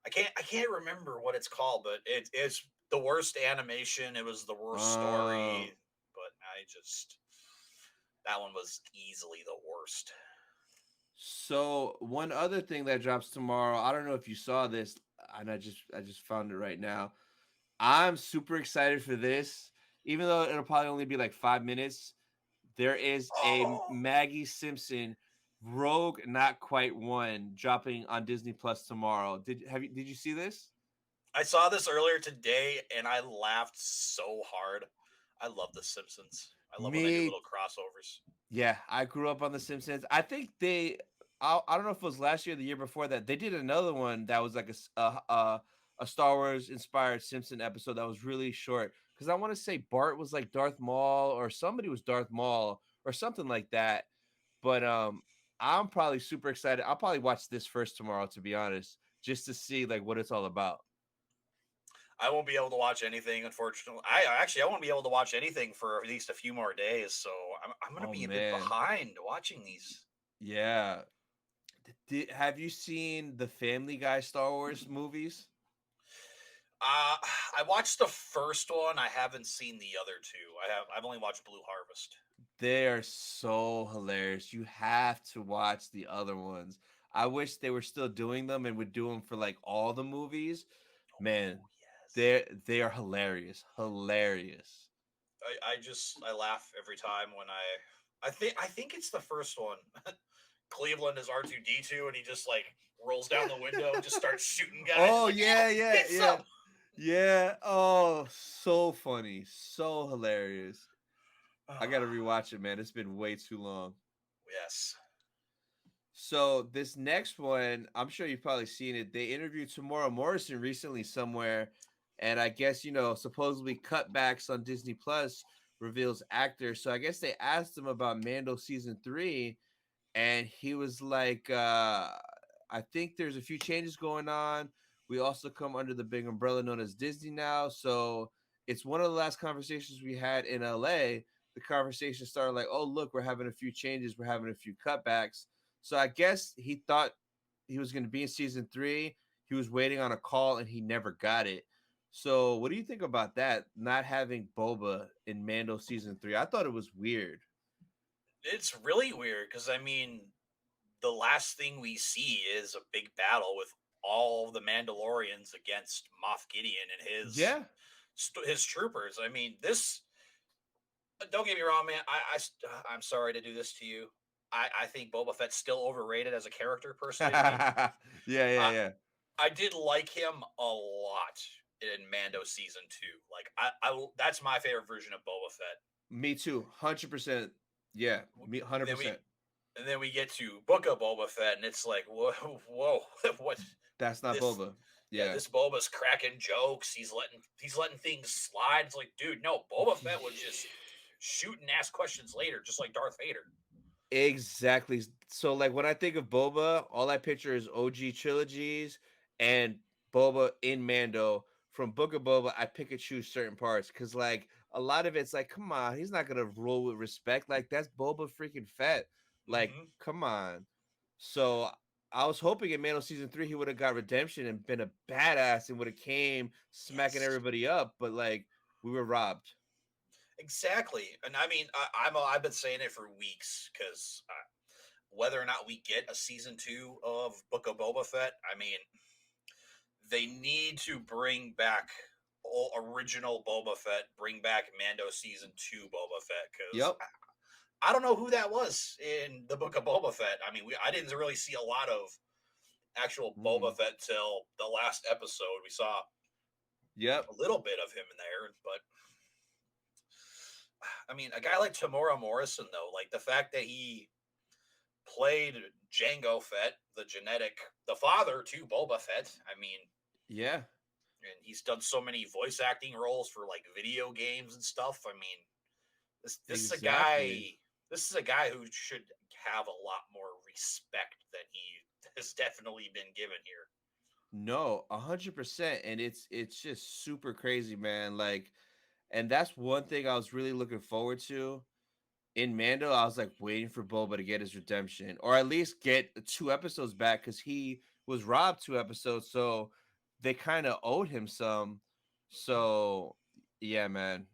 I can't remember what it's called, but it's the worst animation. It was the worst
Oh.
story, but I just that one was easily the worst.
So one other thing that drops tomorrow, I don't know if you saw this, and I just found it right now. I'm super excited for this, even though it'll probably only be like 5 minutes. There is a
Oh,
Maggie Simpson Rogue Not Quite One dropping on Disney Plus tomorrow. Did you see this?
I saw this earlier today and I laughed so hard. I love The Simpsons. I love when they do
Me,
little crossovers.
yeah, I grew up on The Simpsons. I think I don't know if it was last year or the year before that, they did another one that was like a Star Wars inspired Simpson episode that was really short. Because I want to say Bart was like Darth Maul or somebody was Darth Maul or something like that. But I'm probably super excited. I'll probably watch this first tomorrow, to be honest, just to see like what it's all about.
I won't be able to watch anything, unfortunately. I won't be able to watch anything for at least a few more days, so I'm going to
Oh
be a bit
man,
behind watching these.
yeah. Have you seen the Family Guy Star Wars movies?
Uh, I watched the first one. I haven't seen the other two. I've only watched Blue Harvest.
They are so hilarious. You have to watch the other ones. I wish they were still doing them and would do them for like all the movies. Man,
Oh yes.
they are hilarious. Hilarious.
I laugh every time when I think it's the first one. Cleveland is R2D2 and he just like rolls down the window and just starts shooting guys.
Oh
Like, yeah,
yeah, yeah,
get
yeah.
some.
Yeah. Oh, so funny. So hilarious. I gotta rewatch it, man. It's been way too long.
Yes.
So this next one, I'm sure you've probably seen it. They interviewed Tamora Morrison recently somewhere, And I guess, supposedly cutbacks on Disney Plus reveals actors. So I guess they asked him about Mando season 3, and he was like, I think there's a few changes going on. We also come under the big umbrella known as Disney now. So it's one of the last conversations we had in LA. The conversation started like, oh, look, we're having a few changes. We're having a few cutbacks. So I guess he thought he was going to be in season 3. He was waiting on a call and he never got it. So what do you think about that? Not having Boba in Mando season 3? I thought it was weird.
It's really weird because I mean, the last thing we see is a big battle with all the Mandalorians against Moff Gideon and
Yeah.
his troopers. I mean, this. Don't get me wrong, man. I'm sorry to do this to you. I think Boba Fett's still overrated as a character, personally. To me,
yeah, yeah,
I
yeah.
I did like him a lot in Mando season 2. Like that's my favorite version of Boba Fett.
Me too. 100%. Yeah, me
And then
100%.
we get to Book of Boba Fett, and it's like, whoa, whoa, what
That's not
this?
Boba.
Yeah,
Yeah.
this Boba's cracking jokes. He's letting things slide. It's like, dude, no, Boba Fett would just shoot and ask questions later, just like Darth Vader.
Exactly. So like when I think of Boba, all I picture is OG trilogies and Boba in Mando. From Book of Boba, I pick and choose certain parts because like a lot of it's like, come on, he's not gonna rule with respect. Like that's Boba freaking Fett. Like,
Mm-hmm.
come on. So I was hoping in Mando season 3 he would have got redemption and been a badass and would have came smacking
Yes,
everybody up, but like we were robbed.
exactly. And I mean, I've been saying it for weeks because whether or not we get a season 2 of Book of Boba Fett, I mean, they need to bring back original Boba Fett, bring back Mando season 2 Boba Fett because
Yep.
I don't know who that was in the Book of Boba Fett. I mean, I didn't really see a lot of actual
Mm.
Boba Fett till the last episode. We saw
Yep.
a little bit of him in there, but I mean, a guy like Tamora Morrison, though, like the fact that he played Jango Fett, the father to Boba Fett. I mean,
Yeah.
and he's done so many voice acting roles for like video games and stuff. I mean, this is a guy.
Exactly.
This is a guy who should have a lot more respect than he has definitely been given here.
No, 100%. And it's just super crazy, man. Like, and that's one thing I was really looking forward to in Mando. I was like waiting for Boba to get his redemption, or at least get 2 episodes back because he was robbed 2 episodes. So they kind of owed him some.
Mm-hmm.
So yeah, man,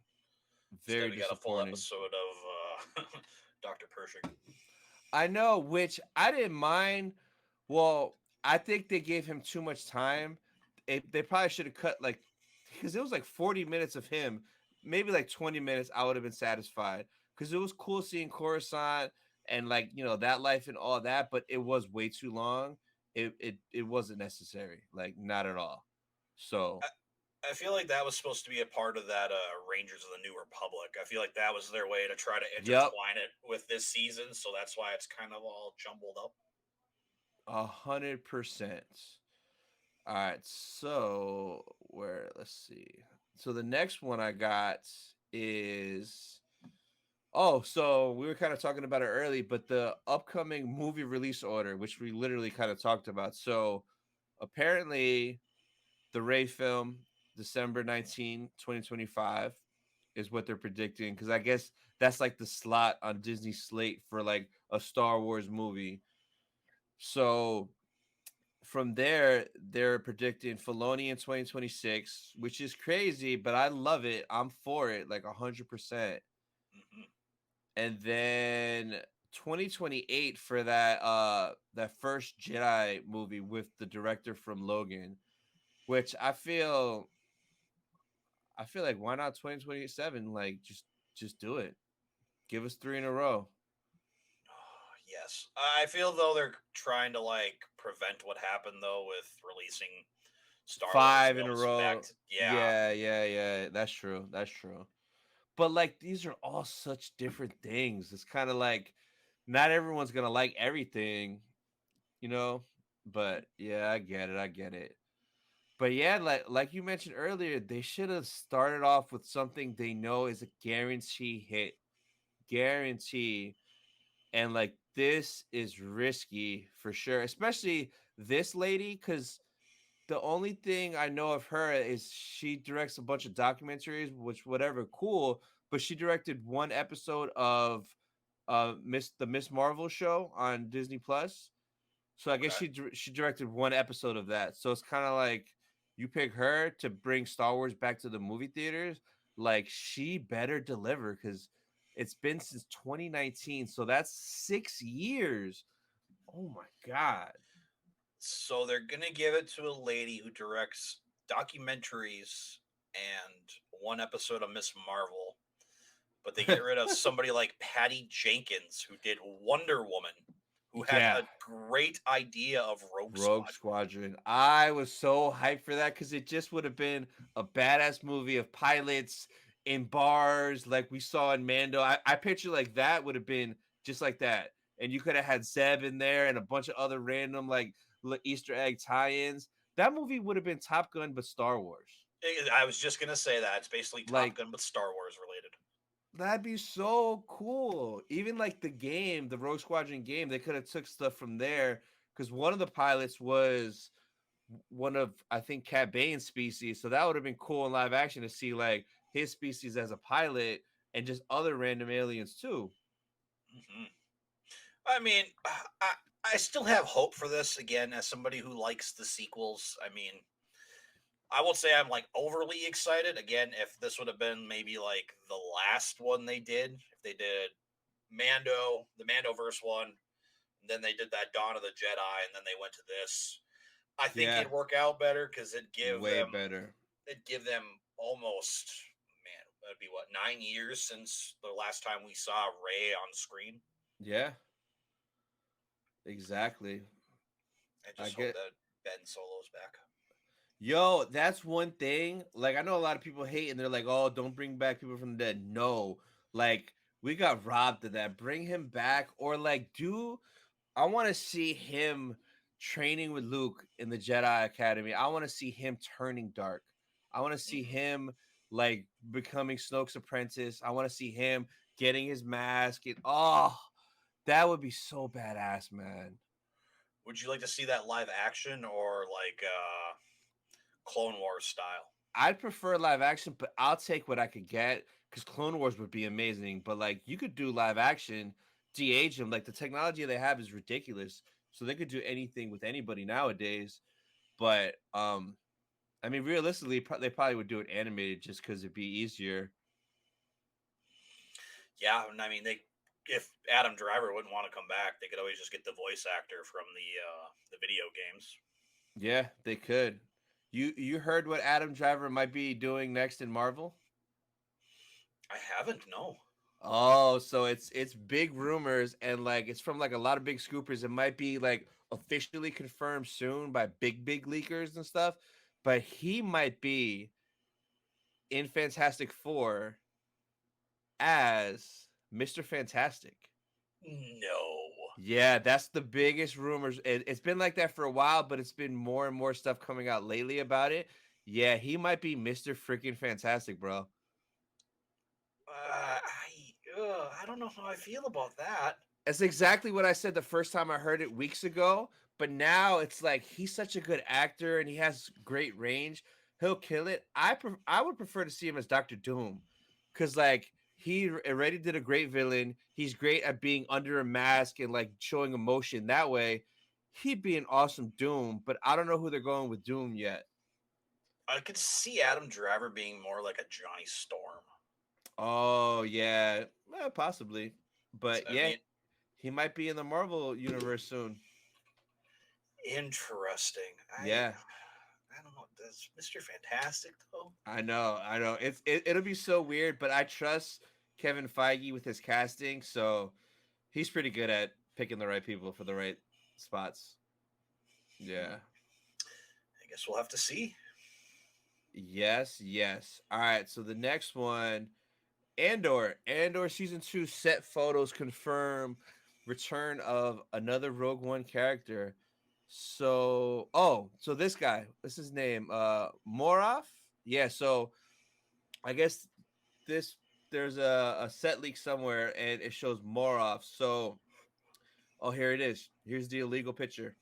Instead,
very
we got a full
disappointing.
episode of Dr. Pershing.
I know, which I didn't mind. Well, I think they gave him too much time. They probably should have cut like because it was like 40 minutes of him, maybe like 20 minutes. I would have been satisfied because it was cool seeing Coruscant and like that life and all that, but it was way too long. It wasn't necessary, like not at all. So,
I feel like that was supposed to be a part of that Rangers of the New Republic. I feel like that was their way to try to
yep,
intertwine it with this season, so that's why it's kind of all jumbled up.
100%. All right, so where let's see. So the next one I got is so we were kind of talking about it early, but the upcoming movie release order, which we literally kind of talked about. So apparently the Ray film, December 19, 2025, is what they're predicting. Cause I guess that's like the slot on Disney slate for like a Star Wars movie. So from there, they're predicting Filoni in 2026, which is crazy, but I love it. I'm for it, like 100%.
Mm-hmm.
And then 2028 for that first Jedi movie with the director from Logan, which I feel like why not 2027? Like just do it. Give us 3 in a row.
Yes, I feel though they're trying to like prevent what happened though with releasing Star Wars
5 in a
films back
row.
to yeah.
Yeah, yeah, yeah. That's true. That's true. But like these are all such different things. It's kind of like not everyone's gonna like everything, you know.
Mhm.
But yeah, I get it. I get it. But yeah, like you mentioned earlier, they should have started off with something they know is a guarantee hit. Guarantee. And like this is risky for sure, especially this lady, because the only thing I know of her is she directs a bunch of documentaries, which whatever, cool. But she directed one episode of Miss Marvel show on Disney Plus. So I guess
Okay.
she directed one episode of that. So it's kind of like you pick her to bring Star Wars back to the movie theaters. Like she better deliver because it's been since 2019. So that's 6 years. Oh my god.
So they're gonna give it to a lady who directs documentaries and one episode of Miss Marvel, but they get rid of somebody like Patty Jenkins who did Wonder Woman, who had
Yeah.
a great idea of Rogue
Rogue
Squadron.
Squadron. I was so hyped for that because it just would have been a badass movie of pilots in bars like we saw in Mando. I picture like that would have been just like that. And you could have had Zeb in there and a bunch of other random like Easter egg tie-ins. That movie would have been Top Gun but Star Wars.
I was just gonna say that it's basically Top
Like
Gun but Star Wars related.
that'd be so cool. Even like the game, the Rogue Squadron game, they could have took stuff from there because one of the pilots was one of I think Cat Bane's species, so that would have been cool in live action to see like his species as a pilot and just other random aliens too.
Hmm. I mean, I, I still have hope for this again as somebody who likes the sequels. I mean, I won't say I'm like overly excited. Again, if this would have been maybe like the last one they did, if they did the Mandoverse one, and then they did that Dawn of the Jedi, and then they went to this, I think
Yeah,
it'd work out better because
way better.
it'd give them almost, man, that'd be what, 9 years since the last time we saw Rey on screen.
Yeah, exactly.
I
I
just hope
get
that Ben Solo's back.
yo, that's one thing. Like I know a lot of people hate and they're like, "Oh, don't bring back people from the dead." No, like we got robbed of that. Bring him back, or like do I want to see him training with Luke in the Jedi Academy. I want to see him turning dark. I want to see
Hmm.
him like becoming Snoke's apprentice. I want to see him getting his mask. And oh, that would be so badass, man.
Would you like to see that live action or like Clone Wars style?
I'd prefer live action, but I'll take what I could get because Clone Wars would be amazing. But like, you could do live action, de-age them. Like the technology they have is ridiculous, so they could do anything with anybody nowadays. But I mean, realistically, they probably would do it animated just because it'd be easier.
Yeah, and I mean they if Adam Driver wouldn't want to come back, they could always just get the voice actor from the video games.
Yeah, they could. You heard what Adam Driver might be doing next in Marvel?
I haven't, no.
Oh, so it's big rumors and like it's from like a lot of big scoopers. It might be like officially confirmed soon by big leakers and stuff. But he might be in Fantastic Four as Mr. Fantastic.
No.
Yeah, that's the biggest rumors. It's been like that for a while, but it's been more and more stuff coming out lately about it. Yeah, he might be Mr. Freaking Fantastic, bro.
I don't know how I feel about that.
That's exactly what I said the first time I heard it weeks ago. But now it's like he's such a good actor and he has great range. He'll kill it. I would prefer to see him as Doctor Doom, because like he already did a great villain. He's great at being under a mask and like showing emotion that way. He'd be an awesome Doom, but I don't know who they're going with Doom yet.
I could see Adam Driver being more like a Johnny Storm.
Oh yeah, possibly. But
I
yeah,
mean,
he might be in the Marvel universe soon.
interesting.
Yeah.
I don't know. Does Mr. Fantastic though?
I know. It'll be so weird, but I trust Kevin Feige with his casting, so he's pretty good at picking the right people for the right spots.
Hmm.
Yeah.
I guess we'll have to see.
Yes, yes. All right, so the next one, Andor season 2 set photos confirm return of another Rogue One character. So this guy, what's his name? Moroff. Yeah. So I guess this there's a set leak somewhere, and it shows Moroff. So here it is. Here's the illegal picture.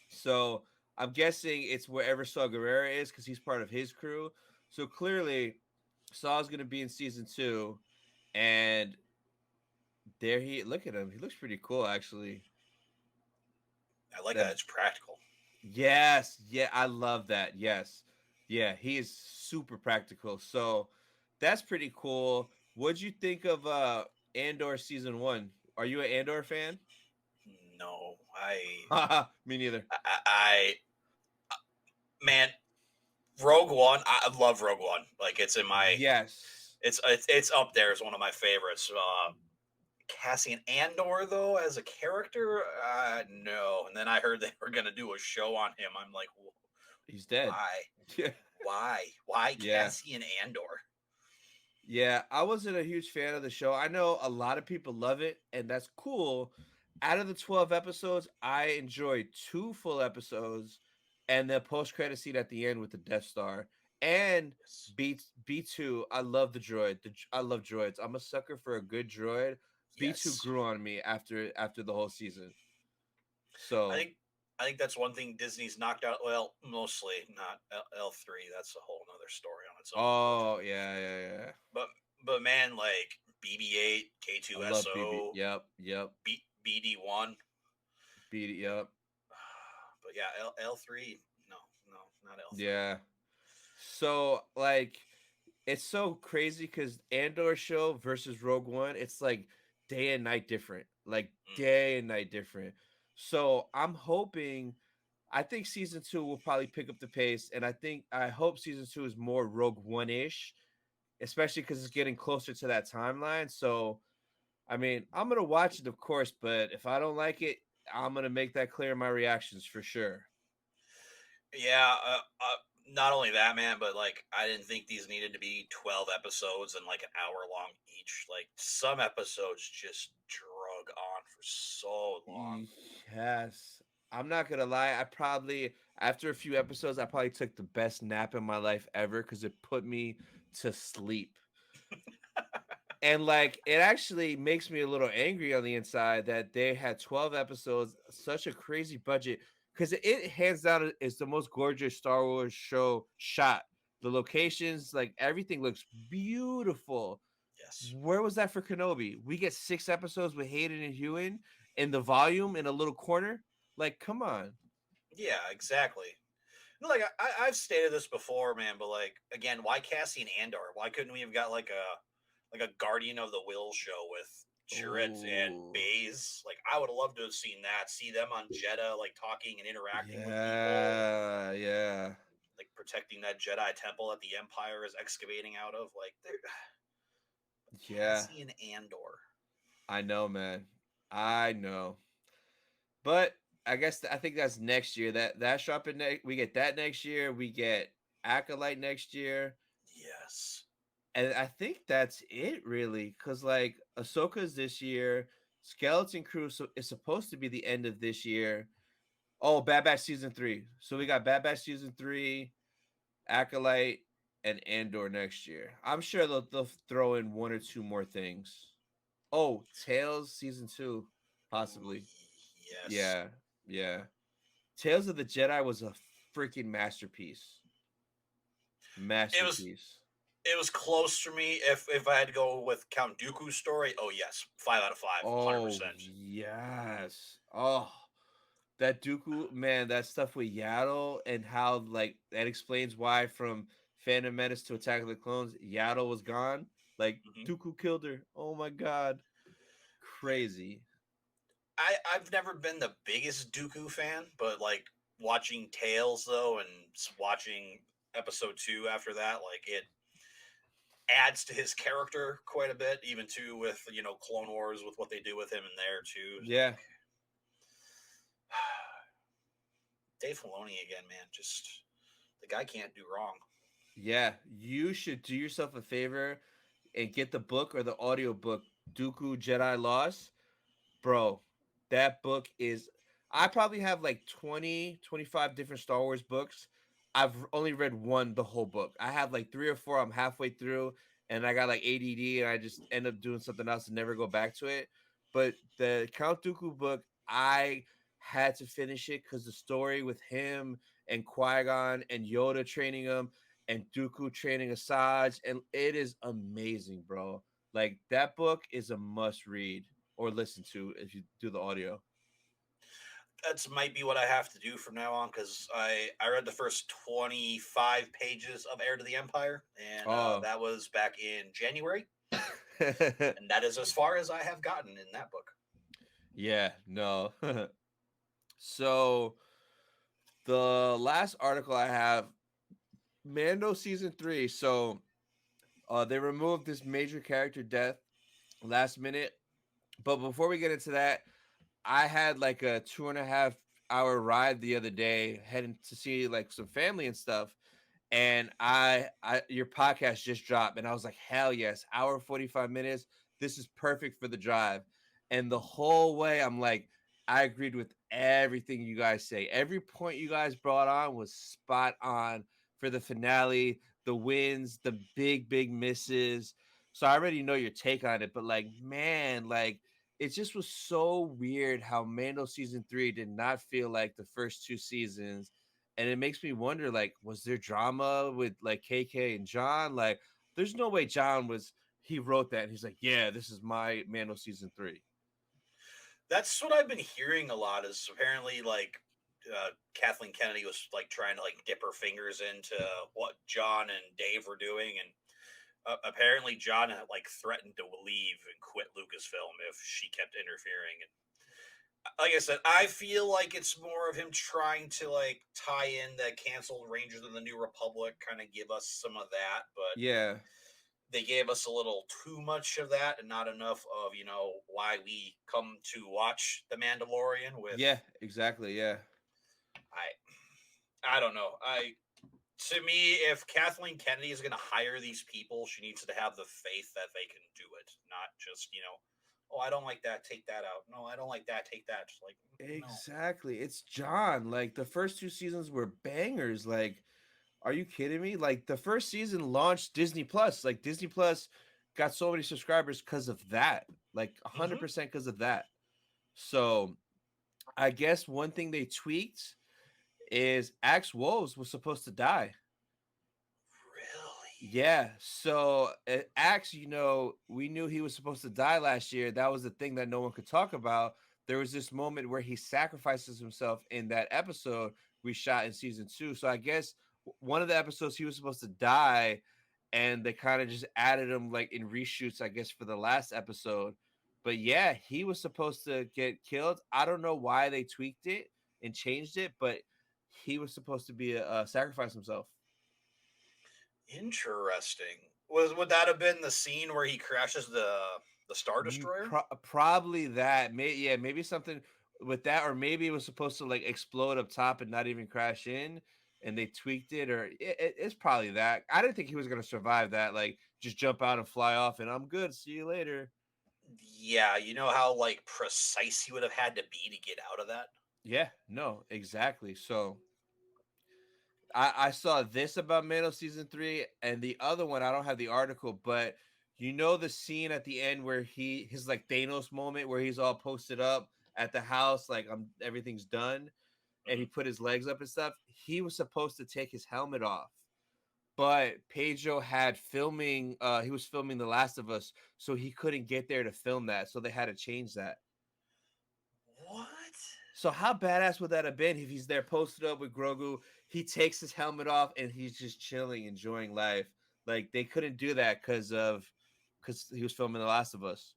So I'm guessing it's wherever Saw Gerrera is because he's part of his crew. So clearly, Saw's gonna be in season 2, and there he look at him. He looks pretty cool actually.
I like that
That
it's practical.
Yes, yeah, I love that. Yes. Yeah, he is super practical. So that's pretty cool. What'd you think of Andor season 1? Are you an Andor fan?
No,
Me neither.
I man, Rogue One. I love Rogue One. Like it's in my
Yes.
it's up there as one of my favorites. Cassian Andor though as a character, no. And then I heard they were gonna do a show on him. I'm like,
He's dead.
why?
Yeah.
Why
Yeah.
Cassian Andor?
Yeah, I wasn't a huge fan of the show. I know a lot of people love it, and that's cool. Out of the 12 episodes, I enjoyed 2 full episodes and the post-credit scene at the end with the Death Star. And
Yes.
B2, I love the droid. I love droids. I'm a sucker for a good droid. B2
Yes.
grew on me after the whole season.
I
So,
think I think that's one thing Disney's knocked out. Well, mostly not L3. That's a whole other story on its own.
oh, yeah.
But man, like BB-8,
I love BB.
K2SO,
Yep.
BD1.
Yep.
But yeah, L3. No, not L3.
Yeah. So like it's so crazy because Andor show versus Rogue One, it's like day and night different. Like
Mm-hmm.
day and night different. So I'm hoping I think season 2 will probably pick up the pace, and I hope season 2 is more Rogue One-ish, especially because it's getting closer to that timeline. So I mean, I'm gonna watch it, of course, but if I don't like it, I'm gonna make that clear in my reactions for sure.
Yeah, not only that, man, but like I didn't think these needed to be 12 episodes and like an hour long each. Like some episodes just drug on for so long.
Yes. I'm not gonna lie. I probably after a few episodes, I probably took the best nap in my life ever because it put me to sleep. And like it actually makes me a little angry on the inside that they had 12 episodes, such a crazy budget. Because it hands down is the most gorgeous Star Wars show shot. The locations, like everything looks beautiful.
Yes.
Where was that for Kenobi? We get 6 episodes with Hayden and Ewan in the volume in a little corner. Like, come on.
Yeah, exactly. No, like I've stated this before, man, but like again, why Cassian Andor? Why couldn't we have got like a Guardian of the Will show with Chirrut and
Oh,
Baze? Like I would have loved to have seen that. See them on Jeddah, like talking and interacting with people,
yeah.
like protecting that Jedi temple that the Empire is excavating out of. Like they're
Yeah.
Cassian Andor.
I know, man. I know. But I think that's next year. That's dropping next. We get that next year. We get Acolyte next year.
Yes.
And I think that's it really, because like Ahsoka's this year, Skeleton Crew is supposed to be the end of this year. Oh, Bad Batch season 3. So we got Bad Batch season 3, Acolyte, and Andor next year. I'm sure they'll throw in 1 or 2 more things. Oh, Tales season 2,
Ooh,
possibly.
yes.
Yeah, yeah. Tales of the Jedi was a freaking masterpiece.
It was
Masterpiece.
it was close for me if I had to go with Count Dooku's story. Oh yes, 5 out of 5,
Oh
100%.
yes. Oh, that Dooku man, that stuff with Yaddle and how like that explains why from Phantom Menace to Attack of the Clones, Yaddle was gone. Like
Mm-hmm.
Dooku killed her. Oh my god, crazy.
I've never been the biggest Dooku fan, but like watching Tales though, and watching Episode 2 after that, like it adds to his character quite a bit. Even too with Clone Wars with what they do with him in there too.
Yeah,
Like Dave Filoni again, man. Just the guy can't do wrong.
yeah. You should do yourself a favor and get the book or the audio book, Dooku Jedi Lost. Bro, that book is I probably have like 20, 25 different Star Wars books. I've only read one the whole book. I have like 3 or 4 I'm halfway through, and I got like ADD, and I just end up doing something else and never go back to it. But the Count Dooku book, I had to finish it because the story with him and Qui-Gon and Yoda training him and Dooku training Asajj, and it is amazing, bro. Like that book is a must read or listen to if you do the audio.
That's might be what I have to do from now on, because I read the first 25 pages of Heir to the Empire, and
Oh.
that was back in January, and that is as far as I have gotten in that book.
Yeah, no. So the last article I have, Mando season 3. So they removed this major character death last minute. But before we get into that, I had like a 2.5 hour ride the other day heading to see like some family and stuff. And I your podcast just dropped, and I was like, hell yes, hour 45 minutes. This is perfect for the drive. And the whole way, I'm like, I agreed with everything you guys say. Every point you guys brought on was spot on for the finale, the wins, the big misses. So I already know your take on it, but like, man, like it just was so weird how Mando season 3 did not feel like the first 2 seasons. And it makes me wonder, like, was there drama with like KK and John? Like, there's no way John he wrote that and he's like, yeah, this is my Mando season 3.
That's what I've been hearing a lot. Is apparently like Kathleen Kennedy was like trying to like dip her fingers into what John and Dave were doing, and apparently John had like threatened to leave and quit Lucasfilm if she kept interfering. And like I said, I feel like it's more of him trying to like tie in the canceled Rangers of the New Republic, kind of give us some of that, but
Yeah.
they gave us a little too much of that and not enough of, why we come to watch The Mandalorian with.
Yeah, exactly. Yeah.
I don't know. To me, if Kathleen Kennedy is going to hire these people, she needs to have the faith that they can do it, not just, oh, I don't like that, take that out. No, I don't like that, take that. Just like,
Exactly. It's John. Like the first 2 seasons were bangers. Like, are you kidding me? Like the first season launched Disney Plus. Like Disney Plus got so many subscribers because of that. Like
no.
100% because of that. So I guess one thing they tweaked is Axe Woves was supposed to die.
Really?
Yeah. So Axe, we knew he was supposed to die last year. That was the thing that no one could talk about. There was this moment where he sacrifices himself in that episode we shot in season 2. So I guess one of the episodes he was supposed to die, and they kind of just added him like in reshoots, I guess, for the last episode. But yeah, he was supposed to get killed. I don't know why they tweaked it and changed it, but he was supposed to be sacrifice himself.
Interesting. Would that have been the scene where he crashes the Star Destroyer?
Probably that. Maybe something with that, or maybe it was supposed to like explode up top and not even crash in, and they tweaked it, or it's probably that. I didn't think he was gonna survive that. Like, just jump out and fly off, and I'm good. See you later.
Yeah, you know how like precise he would have had to be to get out of that?
Yeah, no, exactly. So I saw this about Mando season 3, and the other one I don't have the article, but the scene at the end where his like Thanos moment where he's all posted up at the house, like everything's done, and he put his legs up and stuff. He was supposed to take his helmet off, but Pedro had filming. He was filming The Last of Us, so he couldn't get there to film that, so they had to change that.
What?
So how badass would that have been if he's there posted up with Grogu? He takes his helmet off and he's just chilling, enjoying life. Like they couldn't do that because he was filming The Last of Us.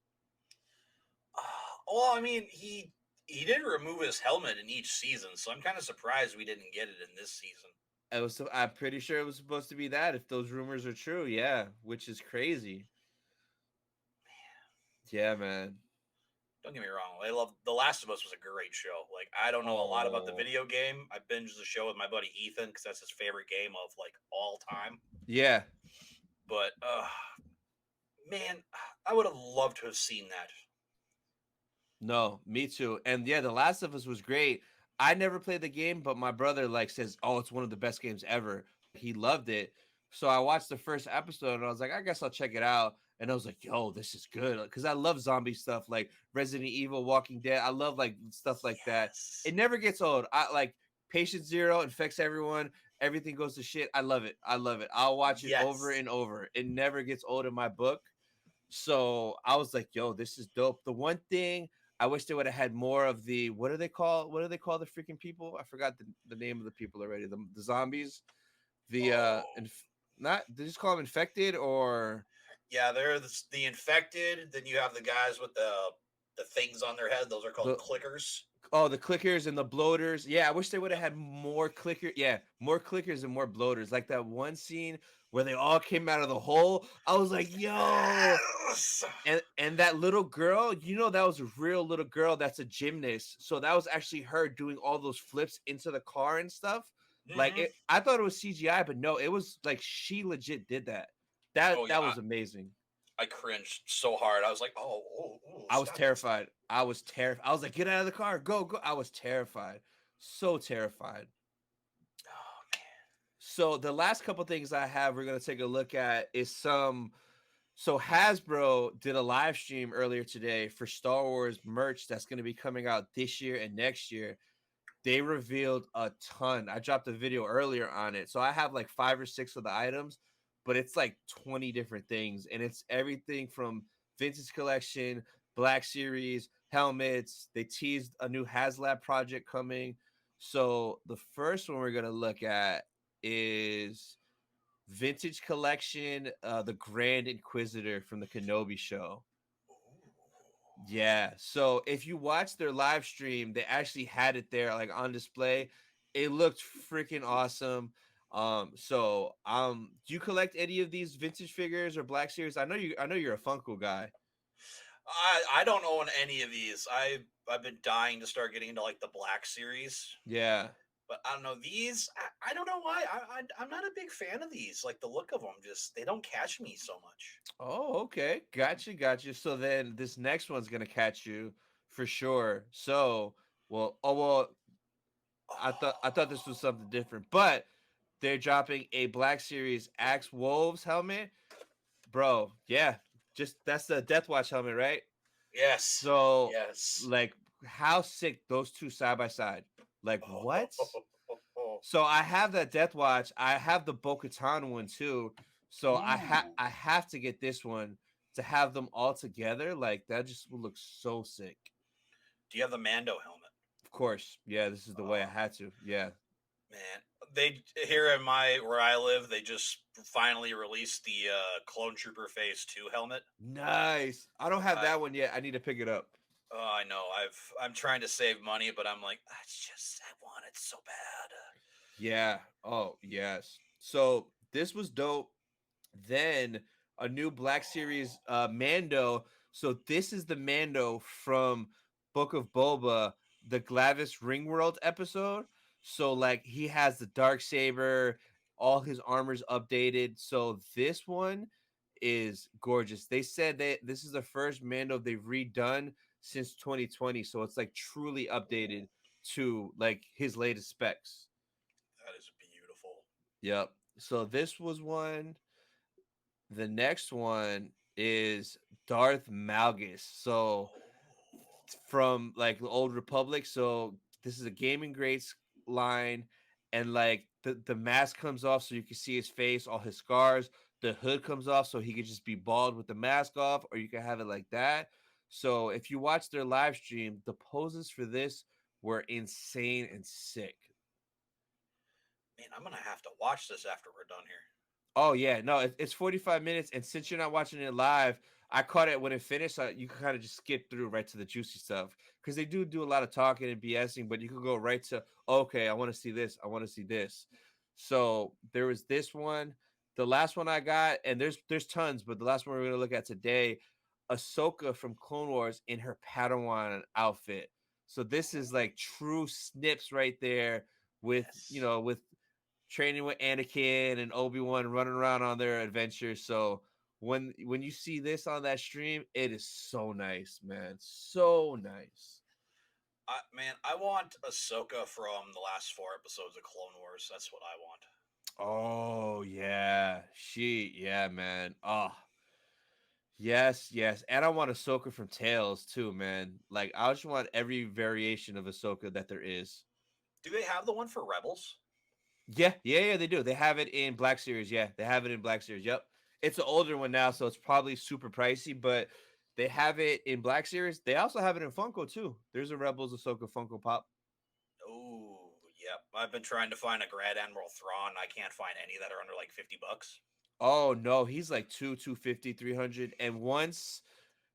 Well, I mean, he did remove his helmet in each season, so I'm kind of surprised we didn't get it in this season.
I'm pretty sure it was supposed to be that if those rumors are true. Yeah, which is crazy. Yeah, man.
Don't get me wrong. I love The Last of Us was a great show. Like, I don't know a lot about the video game. I binged the show with my buddy Ethan because that's his favorite game of like all time.
Yeah.
But man, I would have loved to have seen that.
No, me too. And yeah, The Last of Us was great. I never played the game, but my brother like says, "Oh, it's one of the best games ever." He loved it. So I watched the first episode and I was like, I guess I'll check it out. And I was like, yo, this is good. Because I love zombie stuff like Resident Evil, Walking Dead. I love like stuff like that.
Yes.
It never gets old. I like Patient Zero infects everyone. Everything goes to shit. I love it. I love it. I'll watch it over
Yes.
and over. It never gets old in my book. So I was like, yo, this is dope. The one thing I wish they would have had more of the what do they call the freaking people? I forgot the name of the people already. The zombies. The
Oh.
not they just call them infected or
Yeah, they're the infected. Then you have the guys with the things on their head. Those are called
the
clickers.
oh the clickers and the bloaters. Yeah, I wish they would have had more clicker. Yeah, more clickers and more bloaters. Like that one scene where they all came out of the hole. I was like, yo,
Yes.
and that little girl, that was a real little girl that's a gymnast. So that was actually her doing all those flips into the car and stuff. Like
Mm-hmm.
I thought it was CGI, but no, it was like she legit did that. That
Oh yeah,
that was amazing.
I cringed so hard. I was like,
I was
stop it.
terrified. I was terrified. I was like, get out of the car, go, go. I was terrified. So terrified.
Oh
So the last couple things I have we're gonna take a look at is some. So Hasbro did a live stream earlier today for Star Wars merch that's going to be coming out this year and next year. They revealed a ton. I dropped a video earlier on it. So I have like 5 or 6 of the items, but it's like 20 different things and it's everything from vintage collection, Black Series, helmets. They teased a new HasLab project coming. So the first one we're going to look at is vintage collection, the Grand Inquisitor from the Kenobi show. Yeah. So if you watch their live stream, they actually had it there like on display. It looked freaking awesome. Do you collect any of these vintage figures or Black Series? I know you're a Funko guy.
I don't own any of these. I've been dying to start getting into like the Black Series,
Yeah.
but I don't know these. I don't know why. I'm not a big fan of these. Like the look of them, just they don't catch me so much.
Oh, okay. Gotcha. So then this next one's gonna catch you for sure. So, well, I thought this was something different, but they're dropping a Black Series Axe Wolves helmet, bro. Yeah, just that's the Death Watch helmet, right?
Yes,
So,
yes.
like, how sick those two side by side? Like, what? So I have that Death Watch. I have the Bo-Katan one too. So
Ooh.
I have to get this one to have them all together. Like that just will look so sick.
Do you have the Mando helmet?
Of course, yeah. This is the way I
Oh
had to. Yeah.
man, they here in my where I live, they just finally released the Clone Trooper Phase 2 helmet.
Nice. I don't have
I
that one yet. I need to pick it up.
I know I'm trying to save money, but I'm like I want it so bad.
Yeah. Oh, yes. So this was dope. Then a new Black Series Mando. So this is the Mando from Book of Boba, the Glavis Ringworld episode. So like he has the dark saber, all his armor's updated. So this one is gorgeous. They said that this is the first Mando they've redone since 2020. So it's like truly updated to like his latest specs.
That is beautiful.
Yep. So this was one. The next one is Darth Malgus. So
Oh.
from like the old Republic. So this is a gaming greats line, and like the mask comes off so you can see his face, all his scars. The hood comes off so he could just be bald with the mask off, or you can have it like that. So if you watch their live stream, the poses for this were insane and sick.
Man, I'm gonna have to watch this after we're done here.
Oh yeah, no, it's 45 minutes, and since you're not watching it live, I caught it when it finished. So you can kind of just skip through right to the juicy stuff because they do a lot of talking and BSing, but you can go right to okay, I want to see this, I want to see this. So there was this one, the last one I got, and there's tons, but the last one we're gonna look at today, Ahsoka from Clone Wars in her Padawan outfit. So this is like true snips right there with
Yes.
with training with Anakin and Obi-Wan running around on their adventures. So when you see this on that stream, it is so nice, man. So nice.
I want Ahsoka from the last 4 episodes of Clone Wars. That's what I want.
Oh yeah, yeah, man. Oh yes, yes, and I want Ahsoka from Tales too, man. Like I just want every variation of Ahsoka that there is.
Do they have the one for Rebels?
Yeah, yeah, yeah, they do. They have it in Black Series. Yeah, they have it in Black Series. Yep, it's an older one now, so it's probably super pricey, but they have it in Black Series. They also have it in Funko too. There's a Rebels Ahsoka Funko Pop.
Oh, yep. I've been trying to find a Grand Admiral Thrawn. I can't find any that are under like $50.
Oh no, he's like 250, 300. And once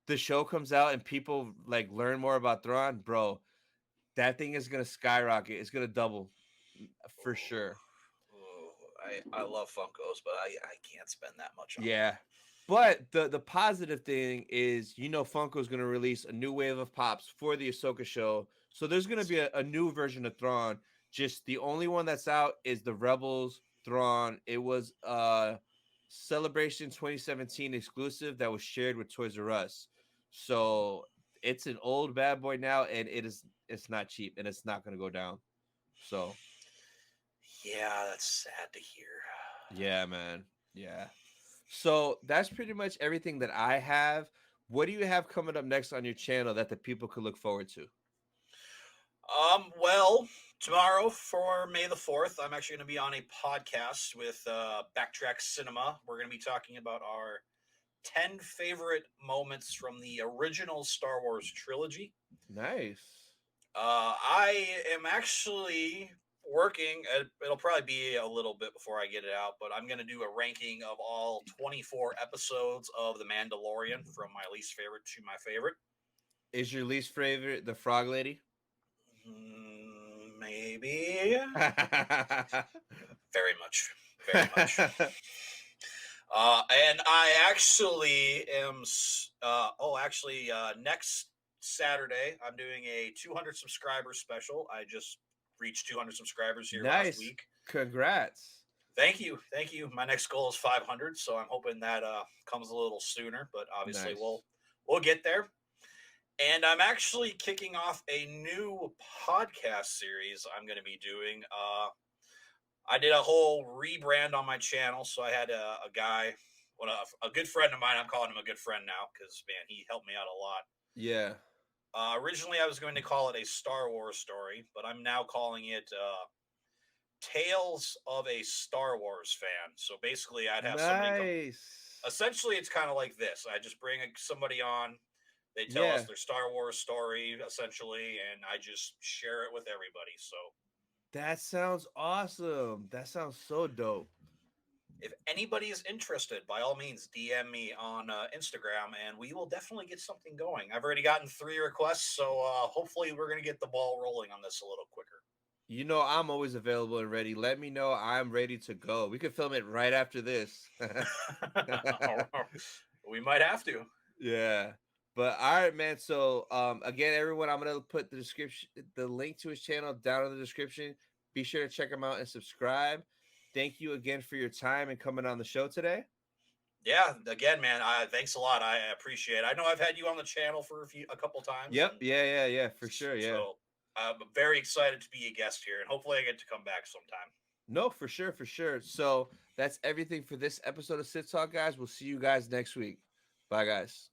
the show comes out and people like learn more about Thrawn, bro, that thing is gonna skyrocket. It's gonna double for sure.
Oh, I love Funkos, but I can't spend that much on them.
Yeah. But the positive thing is, Funko's going to release a new wave of pops for the Ahsoka show. So there's going to be a new version of Thrawn. Just the only one that's out is the Rebels Thrawn. It was a Celebration 2017 exclusive that was shared with Toys R Us. So it's an old bad boy now, and it's not cheap, and it's not going to go down. So
yeah, that's sad to hear.
Yeah, man. Yeah. So that's pretty much everything that I have. What do you have coming up next on your channel that the people could look forward to?
Well, tomorrow for May the 4th, I'm actually going to be on a podcast with Backtrack Cinema. We're going to be talking about our 10 favorite moments from the original Star Wars trilogy.
Nice.
I am actually working. It'll probably be a little bit before I get it out, but I'm going to do a ranking of all 24 episodes of The Mandalorian from my least favorite to my favorite.
Is your least favorite the Frog Lady?
Maybe. Very much. Very much. And I actually am. Next Saturday, I'm doing a 200 subscriber special. I just reached 200 subscribers here last week.
Congrats.
Thank you. Thank you. My next goal is 500, so I'm hoping that comes a little sooner, but obviously we'll get there. And I'm actually kicking off a new podcast series I'm going to be doing. I did a whole rebrand on my channel, so I had a guy, a good friend of mine. I'm calling him a good friend now because, man, he helped me out a lot.
Yeah.
Originally, I was going to call it a Star Wars story, but I'm now calling it Tales of a Star Wars Fan. So basically, I'd have somebody. Essentially, it's kind of like this. I just bring somebody on. They tell us their Star Wars story, essentially, and I just share it with everybody. So
that sounds awesome. That sounds so dope.
If anybody is interested, by all means, DM me on Instagram, and we will definitely get something going. I've already gotten 3 requests, so hopefully we're going to get the ball rolling on this a little quicker.
I'm always available and ready. Let me know. I'm ready to go. We could film it right after this.
We might have to.
Yeah. But all right, man. So again, everyone, I'm gonna put the link to his channel down in the description. Be sure to check him out and subscribe. Thank you again for your time and coming on the show today.
Yeah, again, man, thanks a lot. I appreciate it. I know I've had you on the channel for a couple times.
Yep. Yeah, for sure. Yeah.
So I'm very excited to be a guest here, and hopefully I get to come back sometime.
No, for sure. So that's everything for this episode of Sith Talk, guys. We'll see you guys next week. Bye, guys.